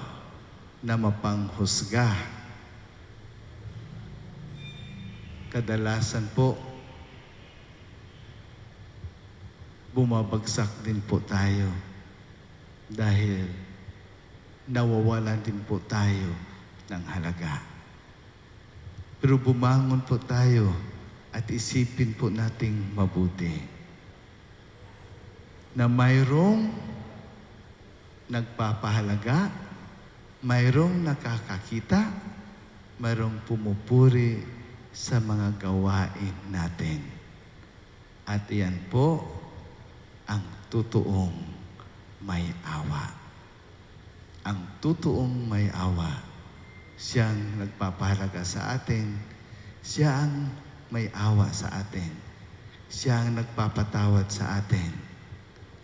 na mapanghusga, kadalasan po, bumabagsak din po tayo dahil nawawalan din po tayo ng halaga. Pero bumangon po tayo at isipin po nating mabuti na mayroong nagpapahalaga, mayroong nakakakita, mayroong pumupuri sa mga gawain natin. At iyan po ang totoong may awa. Ang totoong may awa, siyang nagpapahalaga sa atin, siya ang may awa sa atin, siya ang nagpapatawad sa atin,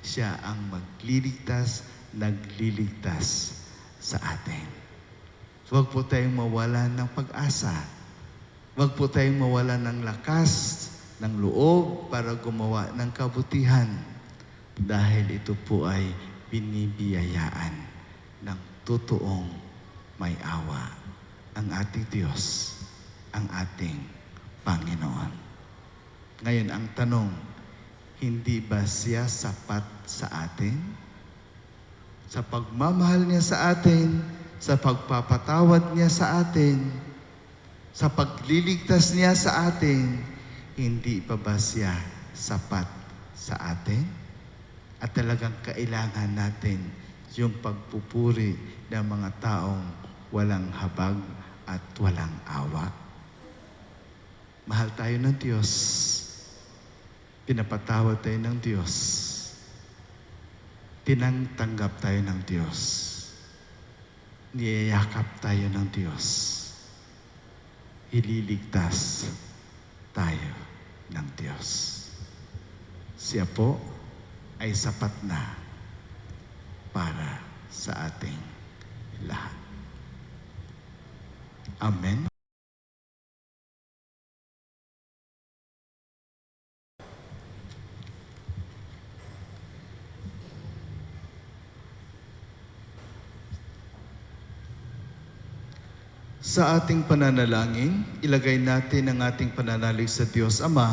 siya ang magliligtas, nagliligtas sa atin. Huwag po tayong mawalan ng pag-asa. Huwag po tayong mawalan ng lakas, ng loob para gumawa ng kabutihan dahil ito po ay binibiyayaan ng totoong may awa, ang ating Diyos, ang ating Panginoon. Ngayon, ang tanong, hindi ba siya sapat sa atin? Sa pagmamahal niya sa atin, sa pagpapatawad niya sa atin, sa pagliligtas niya sa atin, hindi pa ba siya sapat sa atin? At talagang kailangan natin yung pagpupuri ng mga taong walang habag at walang awa. Mahal tayo ng Diyos. Pinapatawad tayo ng Diyos. Tinangtanggap tayo ng Diyos. Niyayakap tayo ng Diyos. Ililigtas tayo ng Diyos. Siya po ay sapat na para sa ating lahat. Amen. Sa ating pananalangin, ilagay natin ang ating pananalig sa Diyos Ama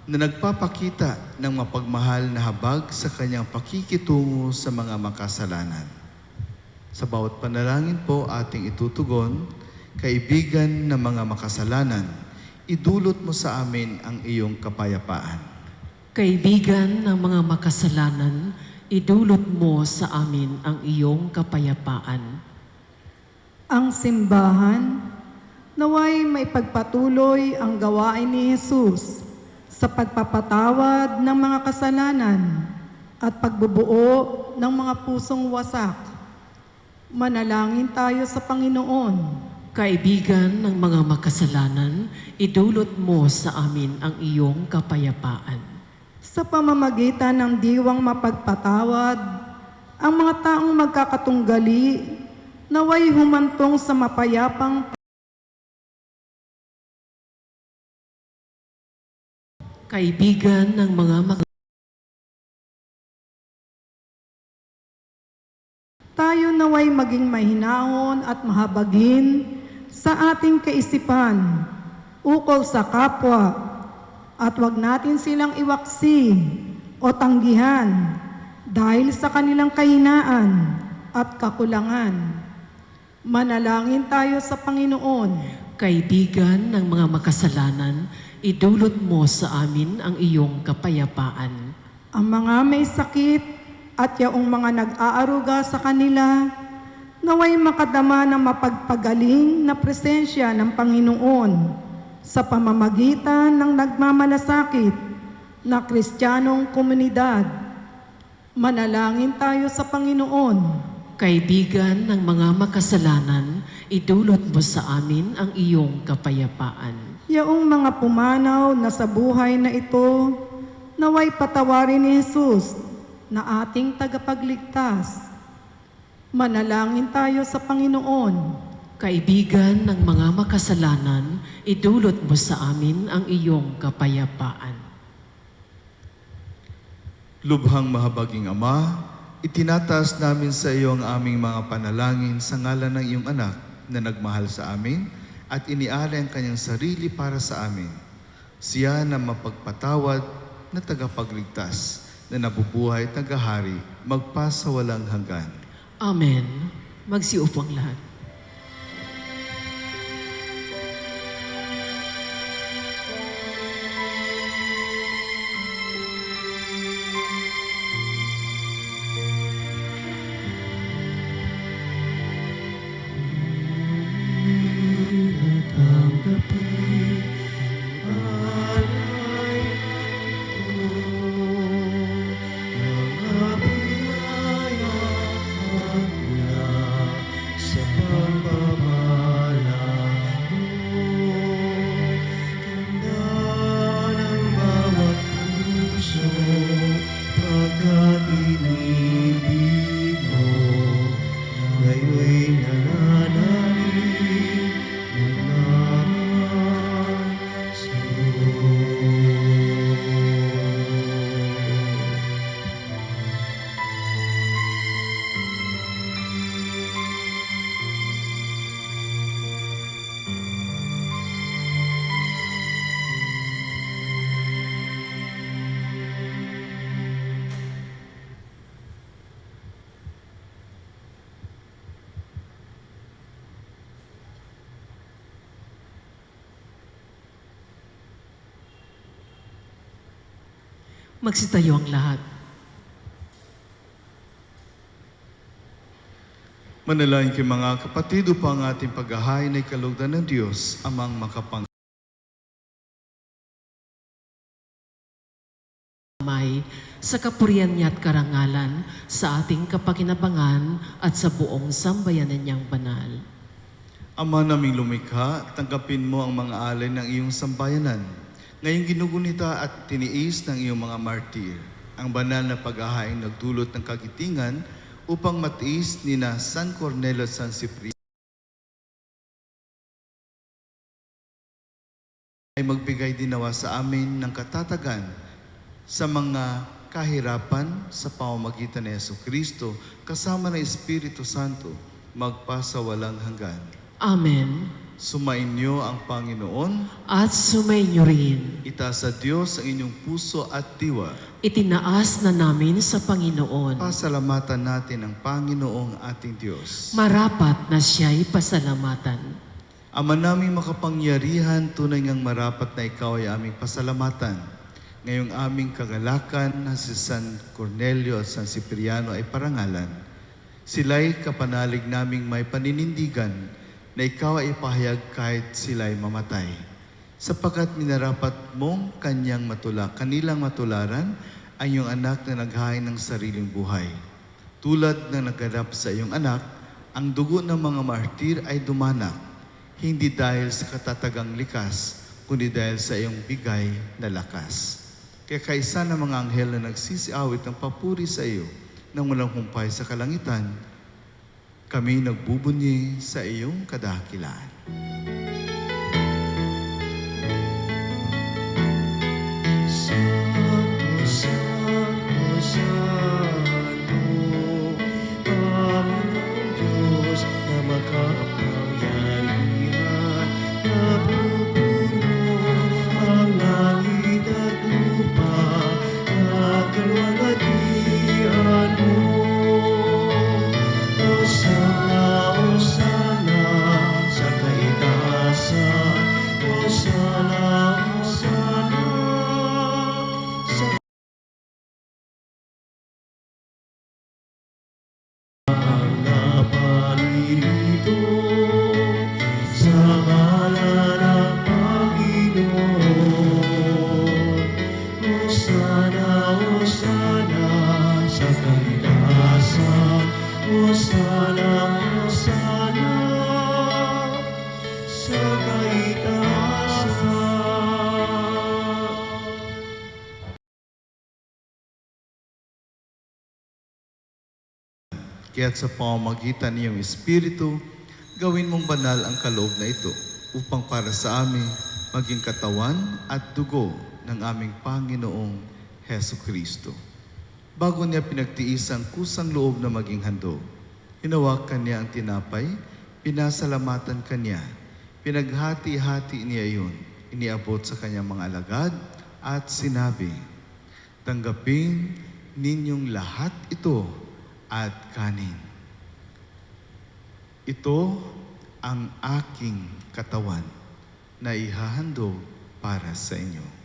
na nagpapakita ng mapagmahal na habag sa kanyang pakikitungo sa mga makasalanan. Sa bawat panalangin po ating itutugon, kaibigan ng mga makasalanan, idulot mo sa amin ang iyong kapayapaan. Kaibigan ng mga makasalanan, idulot mo sa amin ang iyong kapayapaan. Ang simbahan, naway may pagpatuloy ang gawain ni Jesus sa pagpapatawad ng mga kasalanan at pagbubuo ng mga pusong wasak. Manalangin tayo sa Panginoon. Kaibigan ng mga makasalanan, idulot mo sa amin ang iyong kapayapaan. Sa pamamagitan ng diwang mapagpatawad, ang mga taong magkakatunggali, naway humantong sa mapayapang Kaibigan ng mga tayo naway maging mahinahon at mahabagin sa ating kaisipan ukol sa kapwa at wag natin silang iwaksi o tanggihan dahil sa kanilang kahinaan at kakulangan. Manalangin tayo sa Panginoon. kaibigan ng mga makasalanan, idulot mo sa amin ang iyong kapayapaan. Ang mga may sakit at yaong mga nag-aaruga sa kanila, naway makadama ng mapagpagaling na presensya ng Panginoon sa pamamagitan ng nagmamalasakit na Kristiyanong komunidad. Manalangin tayo sa Panginoon. Kaibigan ng mga makasalanan, idulot mo sa amin ang iyong kapayapaan. Yaong mga pumanaw na sa buhay na ito, naway patawarin ni Jesus na ating tagapagligtas. Manalangin tayo sa Panginoon. Kaibigan ng mga makasalanan, idulot mo sa amin ang iyong kapayapaan. Lubhang mahabaging Ama, itinataas namin sa iyo ang aming mga panalangin sa ngalan ng iyong anak na nagmahal sa amin at inialay ang kanyang sarili para sa amin. Siya na mapagpatawad na tagapagligtas na nabubuhay at nagahari magpasawalang hanggan. Amen. Magsiupo ang lahat. Magsitayo ang lahat. Manalangin kay mga kapatid upang ating paghahain ay kalugdan ng Diyos, amang makapang May sa kapurihan niya at karangalan sa ating kapakinabangan at sa buong sambayanan niyang banal. Ama naming lumikha, tanggapin mo ang mga alay ng iyong sambayanan. Ngayong ginugunita at tiniis ng iyong mga martir, ang banal na paghahain nagdulot ng kagitingan upang matiis ni na San Cornelio at San Cipriano ay magbigay dinawa sa amin ng katatagan sa mga kahirapan sa pamamagitan ni Jesucristo kasama ng Espiritu Santo magpasawalang hanggan. Amen. Sumainyo ang Panginoon. At sumainyo rin. Itaas sa Diyos ang inyong puso at diwa. Itinaas na namin sa Panginoon. Pasalamatan natin ang Panginoong ating Diyos. Marapat na siya'y pasalamatan. Ama naming makapangyarihan, tunay ngang marapat na ikaw ay aming pasalamatan. Ngayong aming kagalakan na si San Cornelio at San Cipriano ay parangalan. Sila'y kapanalig naming may paninindigan na ikaw ay ipahayag kahit sila'y mamatay. Sapagkat minarapat mong kanilang matularan ang iyong anak na naghain ng sariling buhay. Tulad na naganap sa iyong anak, ang dugo ng mga martir ay dumanak, hindi dahil sa katatagang likas, kundi dahil sa iyong bigay na lakas. Kaya kaisa ng mga anghel na nagsisiawit ng papuri sa iyo nang walang humpay sa kalangitan, kami nagbubunyi sa iyong kadakilaan. Kaya't sa pamamagitan ng iyong Espiritu, gawin mong banal ang kaloob na ito upang para sa amin maging katawan at dugo ng aming Panginoong Heso Kristo. Bago niya pinagtiis ang kusang loob na maging handog, hinawakan niya ang tinapay, pinasalamatan kanya, pinaghati-hati niya iyon, iniabot sa kanyang mga alagad at sinabi, "Tanggapin ninyong lahat ito at kanin. Ito ang aking katawan na ihahandog para sa inyo."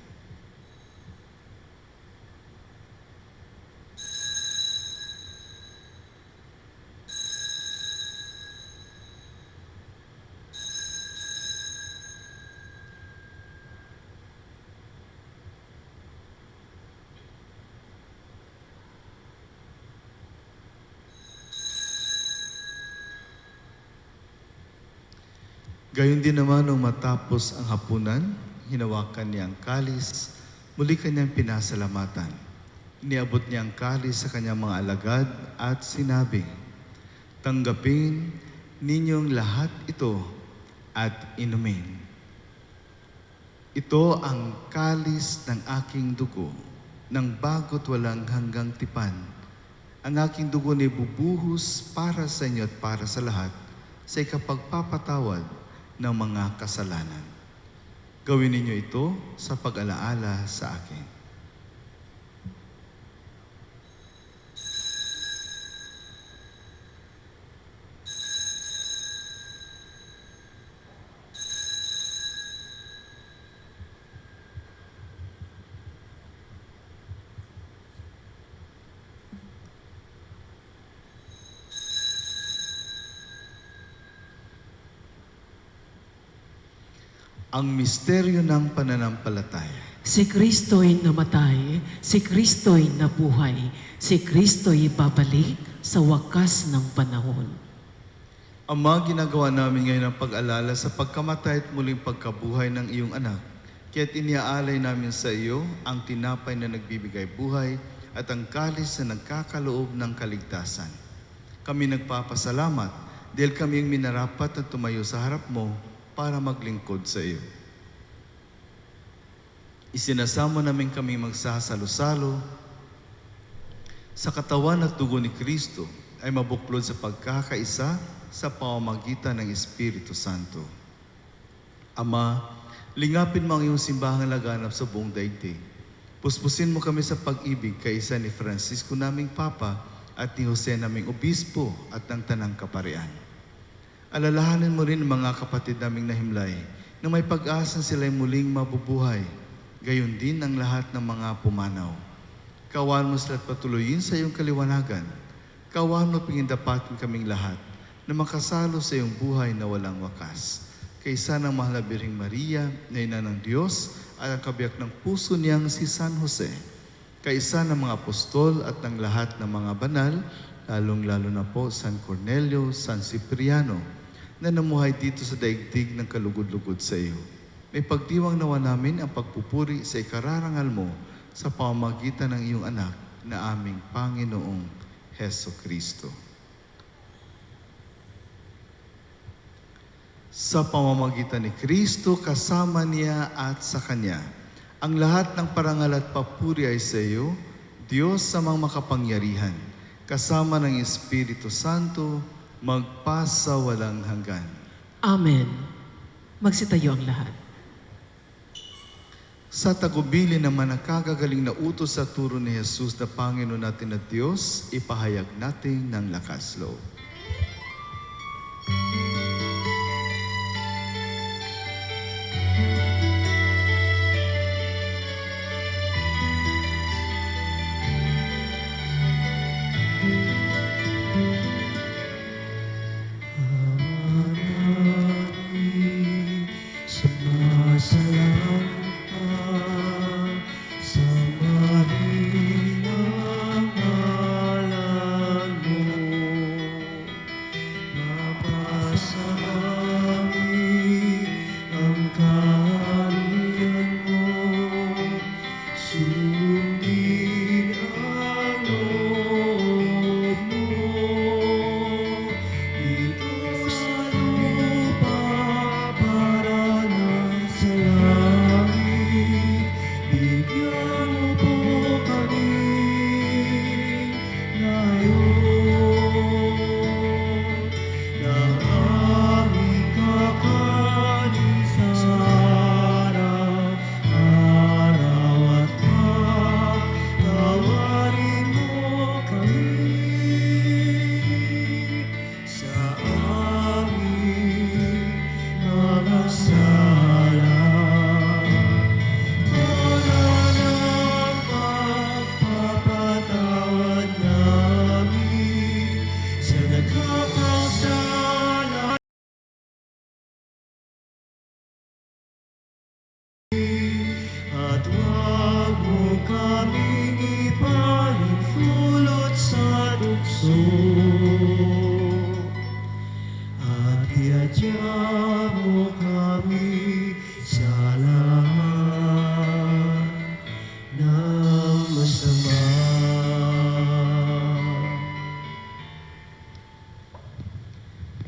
Gayon din naman nung matapos ang hapunan, hinawakan niya ang kalis, muli kanyang pinasalamatan. Iniabot niya ang kalis sa kanyang mga alagad at sinabi, "Tanggapin ninyong lahat ito at inumin. Ito ang kalis ng aking dugo, ng bago't walang hanggang tipan. Ang aking dugo ni bubuhos para sa inyo at para sa lahat sa ikapagpapatawad ng mga kasalanan. Gawin ninyo ito sa pag-alaala sa akin." Ang misteryo ng pananampalataya. Si Kristo'y namatay, si Kristo'y nabuhay, si Kristo'y babalik sa wakas ng panahon. Ama, ginagawa namin ngayon ang pag-alala sa pagkamatay at muling pagkabuhay ng iyong anak. Kaya't iniaalay namin sa iyo ang tinapay na nagbibigay buhay at ang kalis na nagkakaloob ng kaligtasan. Kami nagpapasalamat dahil kaming minarapat at tumayo sa harap mo para maglingkod sa iyo. Isinasamo namin kami magsasalo-salo sa katawan at dugo ni Kristo ay mabuklod sa pagkakaisa sa pamamagitan ng Espiritu Santo. Ama, lingapin mo ang iyong simbahang laganap sa buong daigdig. Puspusin mo kami sa pag-ibig kaisa ni Francisco naming Papa at ni Jose naming Obispo at ng Tanang Kaparian. Alalahanin mo rin ang mga kapatid naming nahimlay na may pag-asa sila'y muling mabubuhay. Gayon din ang lahat ng mga pumanaw. Kawan mo sila't patuloyin sa iyong kaliwanagan. Kawan mo pingindapatin kaming lahat na makasalo sa iyong buhay na walang wakas. Kaysa ng mahal na Birheng Maria, na ina ng Diyos, at ang kabiyak ng puso niyang si San Jose. Kaysa ng mga apostol at ng lahat ng mga banal, lalong-lalo na po San Cornelio, San Cipriano, na namuhay dito sa daigdig ng kalugod-lugod sa iyo. May pagdiwang nawa namin ang pagpupuri sa ikararangal mo sa pamamagitan ng iyong anak na aming Panginoong Heso Kristo. Sa pamamagitan ni Kristo, kasama niya at sa Kanya, ang lahat ng parangal at papuri ay sa iyo, Diyos sa mga makapangyarihan, kasama ng Espiritu Santo, magpasa walang hanggan. Amen. Magsitayo ang lahat. Sa tagubilin naman ang kagagaling na utos sa turo ni Jesus na Panginoon natin at Diyos, ipahayag natin ng lakas loob.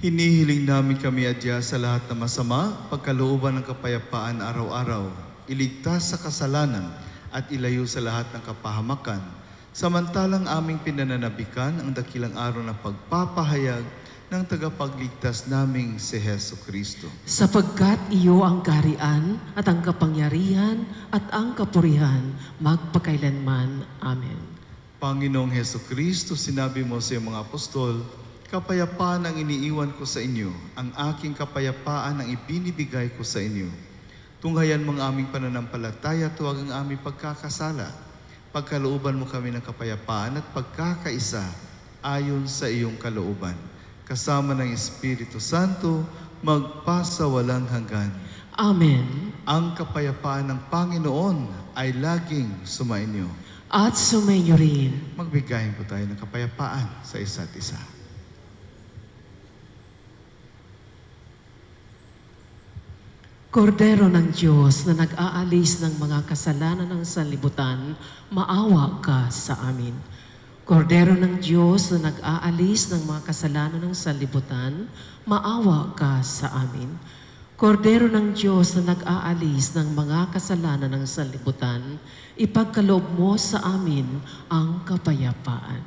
Hinihiling namin kami adya sa lahat ng masama, pagkalooban ng kapayapaan araw-araw, iligtas sa kasalanan at ilayo sa lahat ng kapahamakan. Samantalang aming pinananabikan ang dakilang araw ng pagpapahayag ng tagapagligtas naming si Heso Kristo. Sapagkat iyo ang kaharian at ang kapangyarihan at ang kapurihan magpakailanman. Amen. Panginoong Heso Kristo, sinabi mo sa iyong mga apostol, kapayapaan ang iniiwan ko sa inyo, ang aking kapayapaan ang ibinibigay ko sa inyo. Tunghayan mo ang aming pananampalataya at huwag ang aming pagkakasala. Pagkalooban mo kami ng kapayapaan at pagkakaisa ayon sa iyong kalooban. Kasama ng Espiritu Santo, magpasa walang hanggan. Amen. Ang kapayapaan ng Panginoon ay laging sumainyo. At sumainyo rin. Magbigayin po tayo ng kapayapaan sa isa't isa. Kordero ng Diyos na nag-aalis ng mga kasalanan ng sanlibutan, maawa ka sa amin. Kordero ng Diyos na nag-aalis ng mga kasalanan ng sanlibutan, maawa ka sa amin. Kordero ng Diyos na nag-aalis ng mga kasalanan ng sanlibutan, ipagkaloob mo sa amin ang kapayapaan.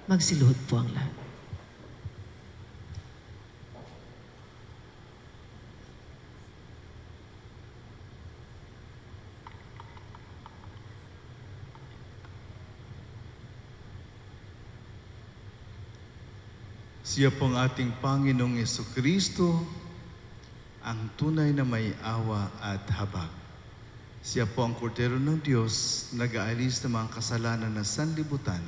Magsiluhod po ang lahat. Siya po ang ating Panginoong Jesucristo, ang tunay na may awa at habag. Siya po ang Kordero ng Diyos, nag-aalis ng mga kasalanan ng sanlibutan.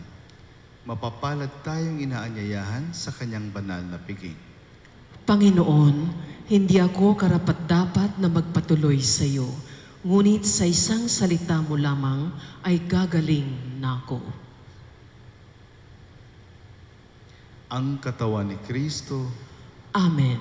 Mapapalad tayong inaanyayahan sa kanyang banal na piging. Panginoon, hindi ako karapat-dapat na magpatuloy sa iyo, ngunit sa isang salita mo lamang ay gagaling na ako. Ang katawan ni Kristo. Amen.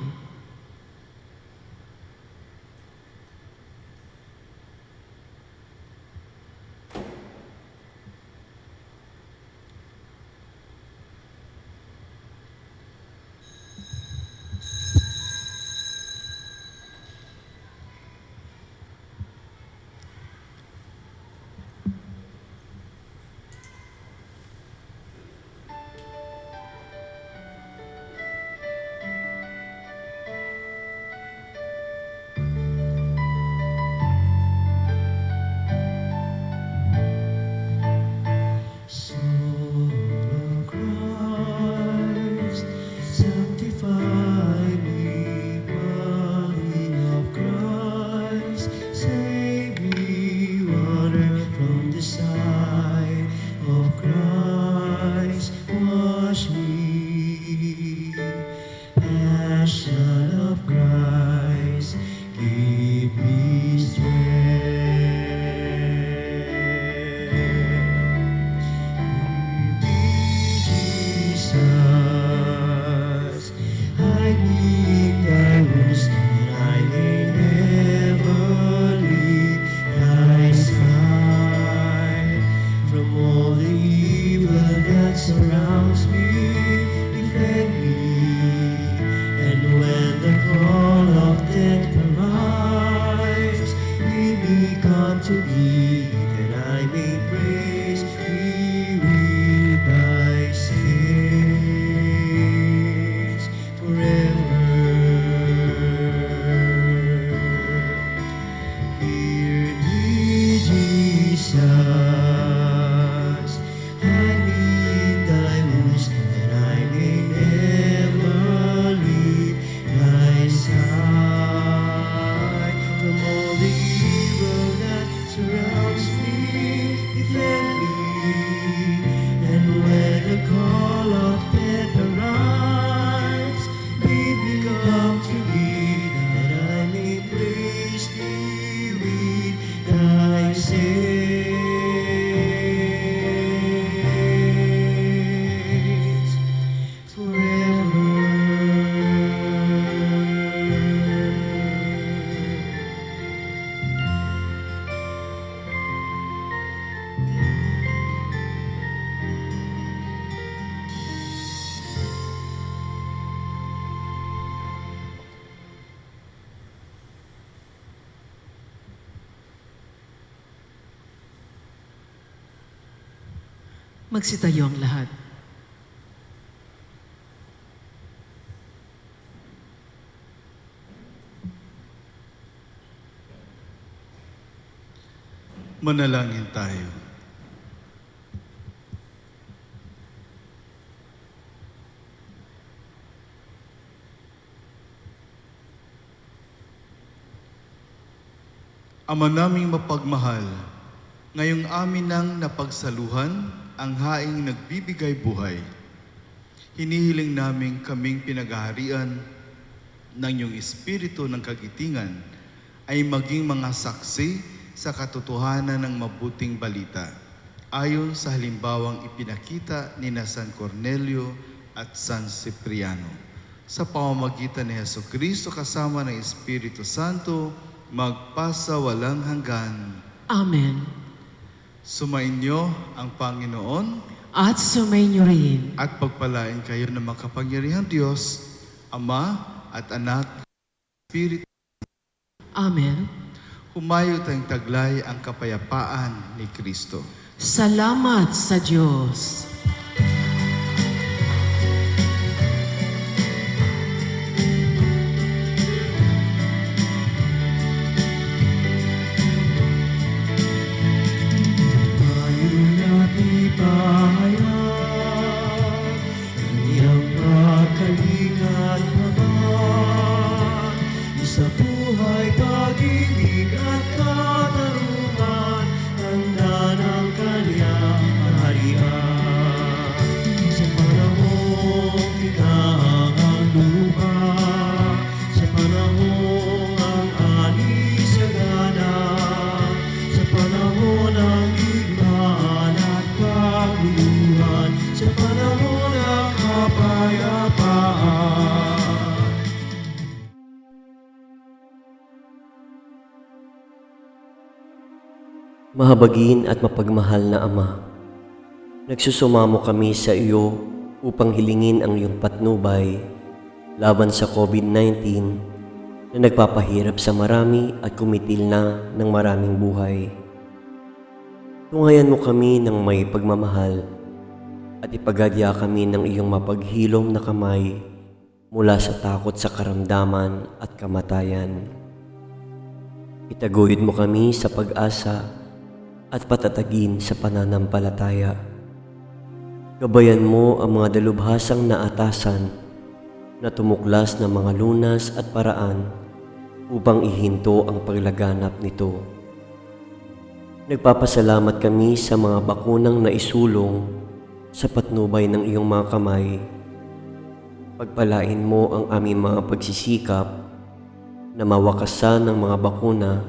Magsitayo ang lahat. Manalangin tayo. Ama naming mapagmahal, ngayong amin nang napagsaluhan ang haing nagbibigay buhay. Hinihiling namin kaming pinaghaharian ng iyong espiritu ng kagitingan ay maging mga saksi sa katotohanan ng mabuting balita, ayon sa halimbawang ipinakita ni na San Cornelio at San Cipriano. Sa pamamagitan ni Jesucristo kasama ng Espiritu Santo, magpasa walang hanggan. Amen. Sumainyo ang Panginoon At sumainyo rin. at pagpalain kayo ng makapangyarihang Diyos, Ama at Anak, Espiritu. Amen. Humayo tayong taglay ang kapayapaan ni Kristo. Salamat sa Diyos. Iyang pag-ibig at katarungan, tanda ng kanyang kaharian. Sa panahong ikaw ang lupa, sa panahong ang ani sagana, sa panahon ng digmaan at kaguluhan, sa panahon ng kapayapaan. Mahabagin at mapagmahal na Ama, nagsusumamo kami sa iyo upang hilingin ang iyong patnubay laban sa COVID-19 na nagpapahirap sa marami at kumitil na ng maraming buhay. Tungayan mo kami ng may pagmamahal at ipagadya kami ng iyong mapaghilom na kamay mula sa takot sa karamdaman at kamatayan. Itaguyod mo kami sa pag-asa at patatagin sa pananampalataya. Gabayan mo ang mga dalubhasang naatasan na tumuklas ng mga lunas at paraan upang ihinto ang paglaganap nito. Nagpapasalamat kami sa mga bakunang naisulong sa patnubay ng iyong mga kamay. Pagpalain mo ang aming mga pagsisikap na mawakasan ng mga bakuna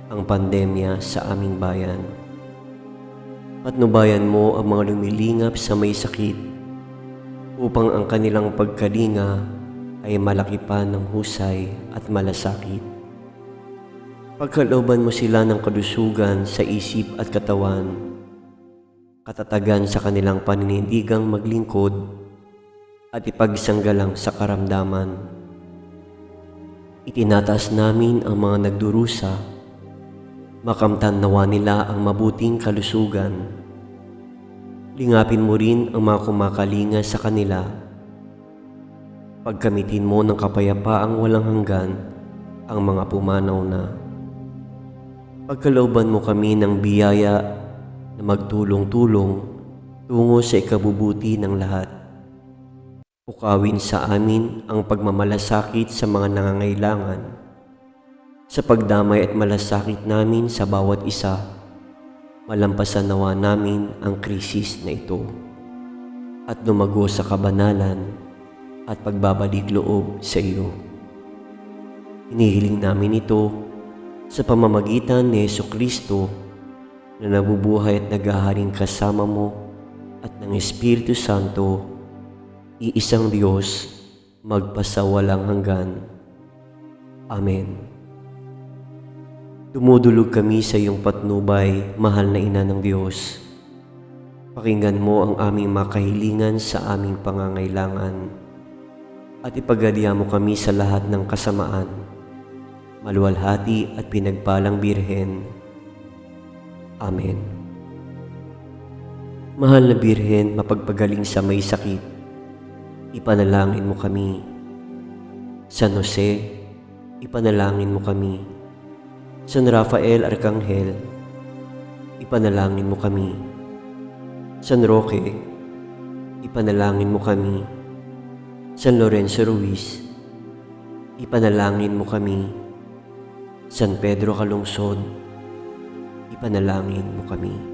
ang pandemya sa aming bayan. Patnubayan mo ang mga lumilingap sa may sakit upang ang kanilang pagkalinga ay malaki pa ng husay at malasakit. Pagkalooban mo sila ng kalusugan sa isip at katawan, katatagan sa kanilang paninindigang maglingkod at ipagsanggalang sa karamdaman. Itinataas namin ang mga nagdurusa, makamtan nawa nila ang mabuting kalusugan. Lingapin mo rin ang mga kumakalinga sa kanila. Pagkamitin mo ng kapayapaang walang hanggan ang mga pumanaw na. Pagkalooban mo kami ng biyaya na magtulong-tulong tungo sa ikabubuti ng lahat. Pukawin sa amin ang pagmamalasakit sa mga nangangailangan. Sa pagdamay at malasakit namin sa bawat isa, malampasan nawa namin ang krisis na ito at lumago sa kabanalan at pagbabalik loob sa iyo. Hinihiling namin ito sa pamamagitan ni Jesucristo na nabubuhay at naghaharing kasama mo at ng Espiritu Santo, iisang Diyos, magpasawalang hanggan. Amen. Dumudulog kami sa iyong patnubay, mahal na Ina ng Diyos. Pakinggan mo ang aming makahilingan sa aming pangangailangan at ipagadya mo kami sa lahat ng kasamaan. Maluwalhati at pinagpalang Birhen. Amen. Mahal na Birhen, mapagpagaling sa may sakit, ipanalangin mo kami. San Jose, ipanalangin mo kami. San Rafael Arcangel, ipanalangin mo kami. San Roque, ipanalangin mo kami. San Lorenzo Ruiz, ipanalangin mo kami. San Pedro Calungsod, ipanalangin mo kami.